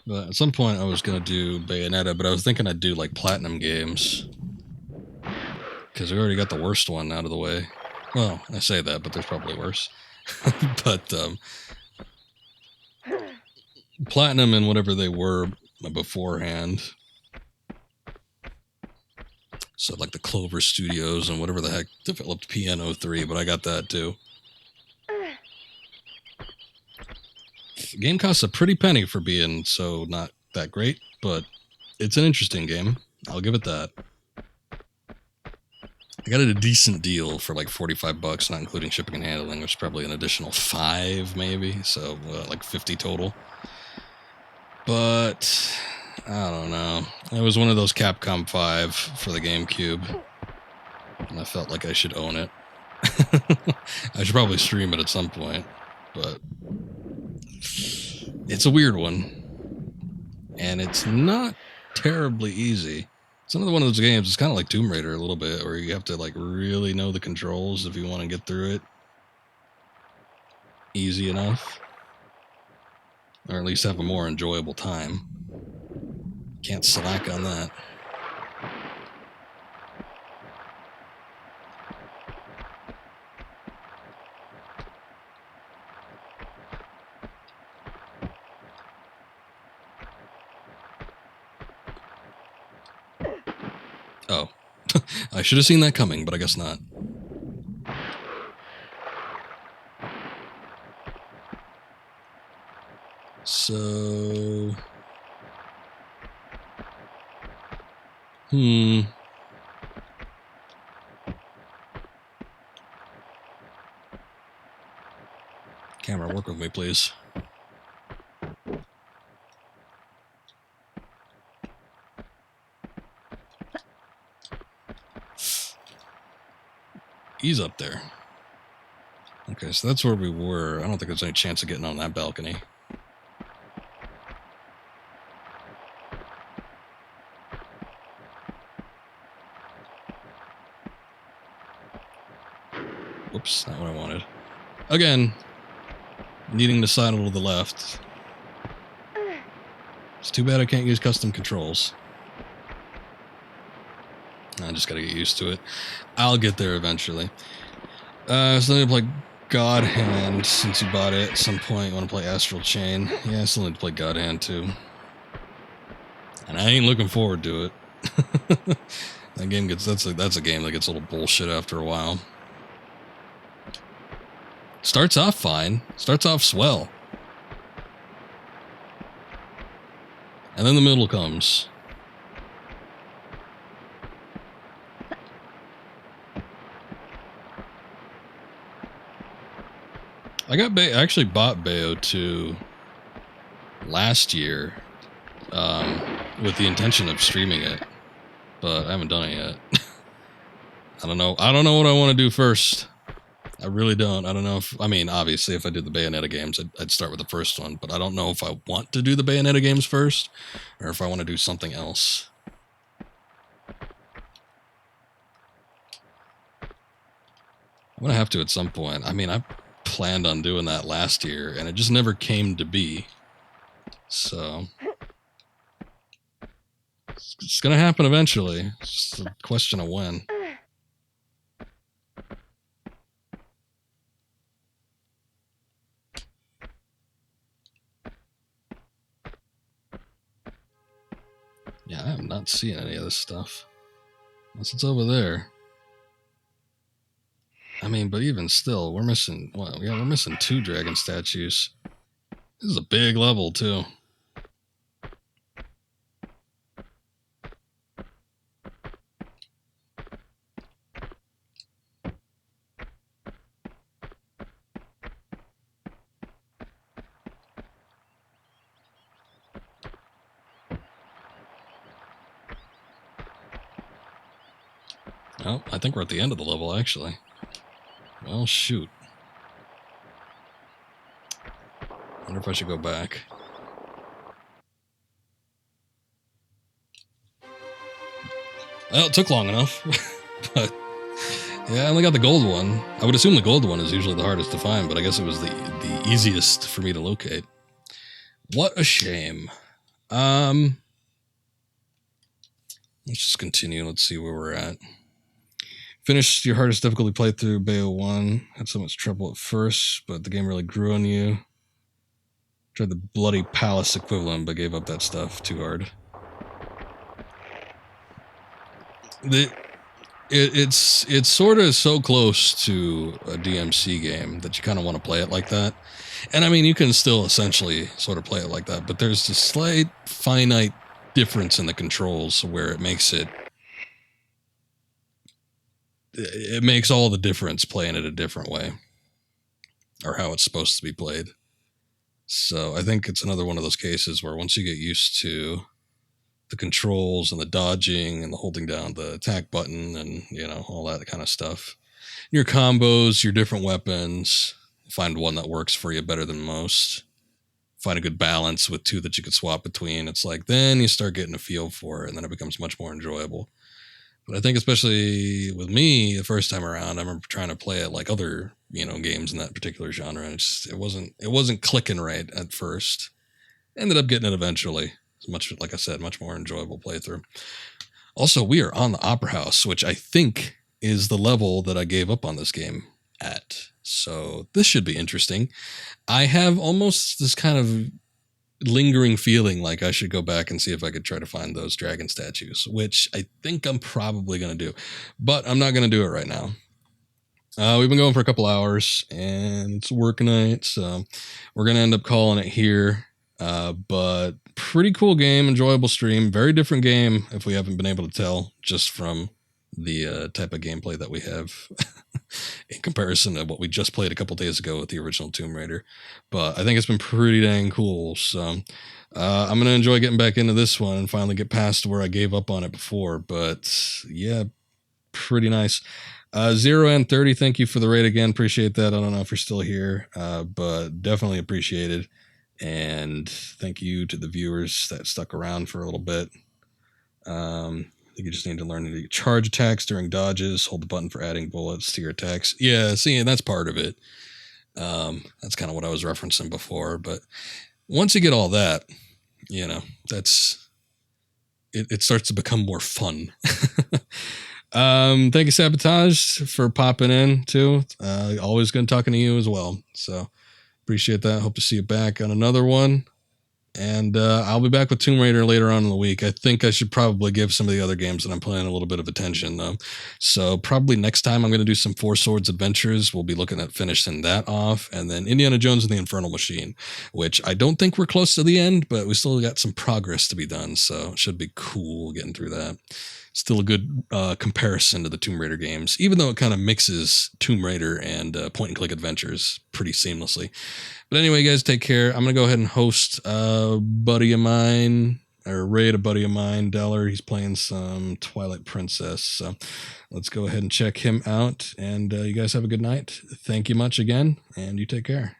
But at some point I was going to do Bayonetta, but I was thinking I'd do like Platinum games. Because we already got the worst one out of the way. Well, I say that, but there's probably worse. But Platinum and whatever they were beforehand. So like the Clover Studios and whatever the heck developed PN03, but I got that too. The game costs a pretty penny for being so not that great, but it's an interesting game. I'll give it that. I got it a decent deal for like $45, not including shipping and handling, which is probably an additional $5 maybe, so like $50 total. But I don't know. It was one of those Capcom 5 for the GameCube, and I felt like I should own it. I should probably stream it at some point, but it's a weird one, and it's not terribly easy. It's another one of those games. It's kind of like Tomb Raider a little bit, where you have to like really know the controls if you want to get through it easy enough, or at least have a more enjoyable time. Can't slack on that. Oh, I should have seen that coming, but I guess not. So, Camera, work with me, please. He's up there. Okay, so that's where we were. I don't think there's any chance of getting on that balcony. Whoops, not what I wanted. Again, needing to sidle to the left. It's too bad I can't use custom controls. I just gotta get used to it. I'll get there eventually. So then I play God Hand, since you bought it at some point. You want to play Astral Chain? Yeah, I still need to play God Hand too. And I ain't looking forward to it. That game gets that's a game that gets a little bullshit after a while. Starts off fine. Starts off swell. And then the middle comes. I actually bought Bayo 2 last year with the intention of streaming it, but I haven't done it yet. I don't know what I want to do first. I really don't. I don't know if, I mean, obviously if I did the Bayonetta games, I'd start with the first one, but I don't know if I want to do the Bayonetta games first or if I want to do something else. I'm going to have to at some point. I mean, I planned on doing that last year and it just never came to be. So it's going to happen eventually. It's just a question of when. Yeah, I am not seeing any of this stuff. Unless it's over there. I mean, but even still, we're missing, well, yeah, we're missing 2 dragon statues. This is a big level, too. Oh, I think we're at the end of the level, actually. Well, shoot. I wonder if I should go back. Well, it took long enough. But, yeah, I only got the gold one. I would assume the gold one is usually the hardest to find, but I guess it was the easiest for me to locate. What a shame. Let's just continue. Let's see where we're at. Finished your hardest difficulty playthrough, Bayo 1. Had so much trouble at first, but the game really grew on you. Tried the Bloody Palace equivalent, but gave up that stuff. Too hard. It's sort of so close to a DMC game that you kind of want to play it like that. And I mean, you can still essentially sort of play it like that, but there's a slight finite difference in the controls where it makes all the difference playing it a different way, or how it's supposed to be played. So I think it's another one of those cases where once you get used to the controls and the dodging and the holding down the attack button and, you know, all that kind of stuff, your combos, your different weapons, find one that works for you better than most, find a good balance with 2 that you could swap between. It's like, then you start getting a feel for it, and then it becomes much more enjoyable. But I think especially with me the first time around, I remember trying to play it like other, you know, games in that particular genre, and it wasn't clicking right at first. Ended up getting it eventually. Much, like I said, much more enjoyable playthrough. Also, we are on the Opera House, which I think is the level that I gave up on this game at. So this should be interesting. I have almost this kind of lingering feeling like I should go back and see if I could try to find those dragon statues, which I think I'm probably going to do, but I'm not going to do it right now. We've been going for a couple hours and it's work night, so we're going to end up calling it here. But pretty cool game, enjoyable stream, very different game if we haven't been able to tell just from the type of gameplay that we have in comparison to what we just played a couple days ago with the original Tomb Raider. But I think it's been pretty dang cool. So I'm going to enjoy getting back into this one and finally get past where I gave up on it before. But yeah, pretty nice. 0N30, thank you for the raid again. Appreciate that. I don't know if you're still here, but definitely appreciated. And thank you to the viewers that stuck around for a little bit. I think you just need to learn to charge attacks during dodges, hold the button for adding bullets to your attacks. Yeah, see, and that's part of it. That's kind of what I was referencing before. But once you get all that, you know, it starts to become more fun. Thank you, Sabotage, for popping in too. Always good talking to you as well. So appreciate that. Hope to see you back on another one. And I'll be back with Tomb Raider later on in the week. I think I should probably give some of the other games that I'm playing a little bit of attention, though. So probably next time I'm going to do some Four Swords Adventures. We'll be looking at finishing that off. And then Indiana Jones and the Infernal Machine, which I don't think we're close to the end, but we still got some progress to be done. So it should be cool getting through that. Still a good comparison to the Tomb Raider games, even though it kind of mixes Tomb Raider and point-and-click adventures pretty seamlessly. But anyway, guys, take care. I'm going to go ahead and host a buddy of mine, or raid a buddy of mine, Deller. He's playing some Twilight Princess. So let's go ahead and check him out. And you guys have a good night. Thank you much again, and you take care.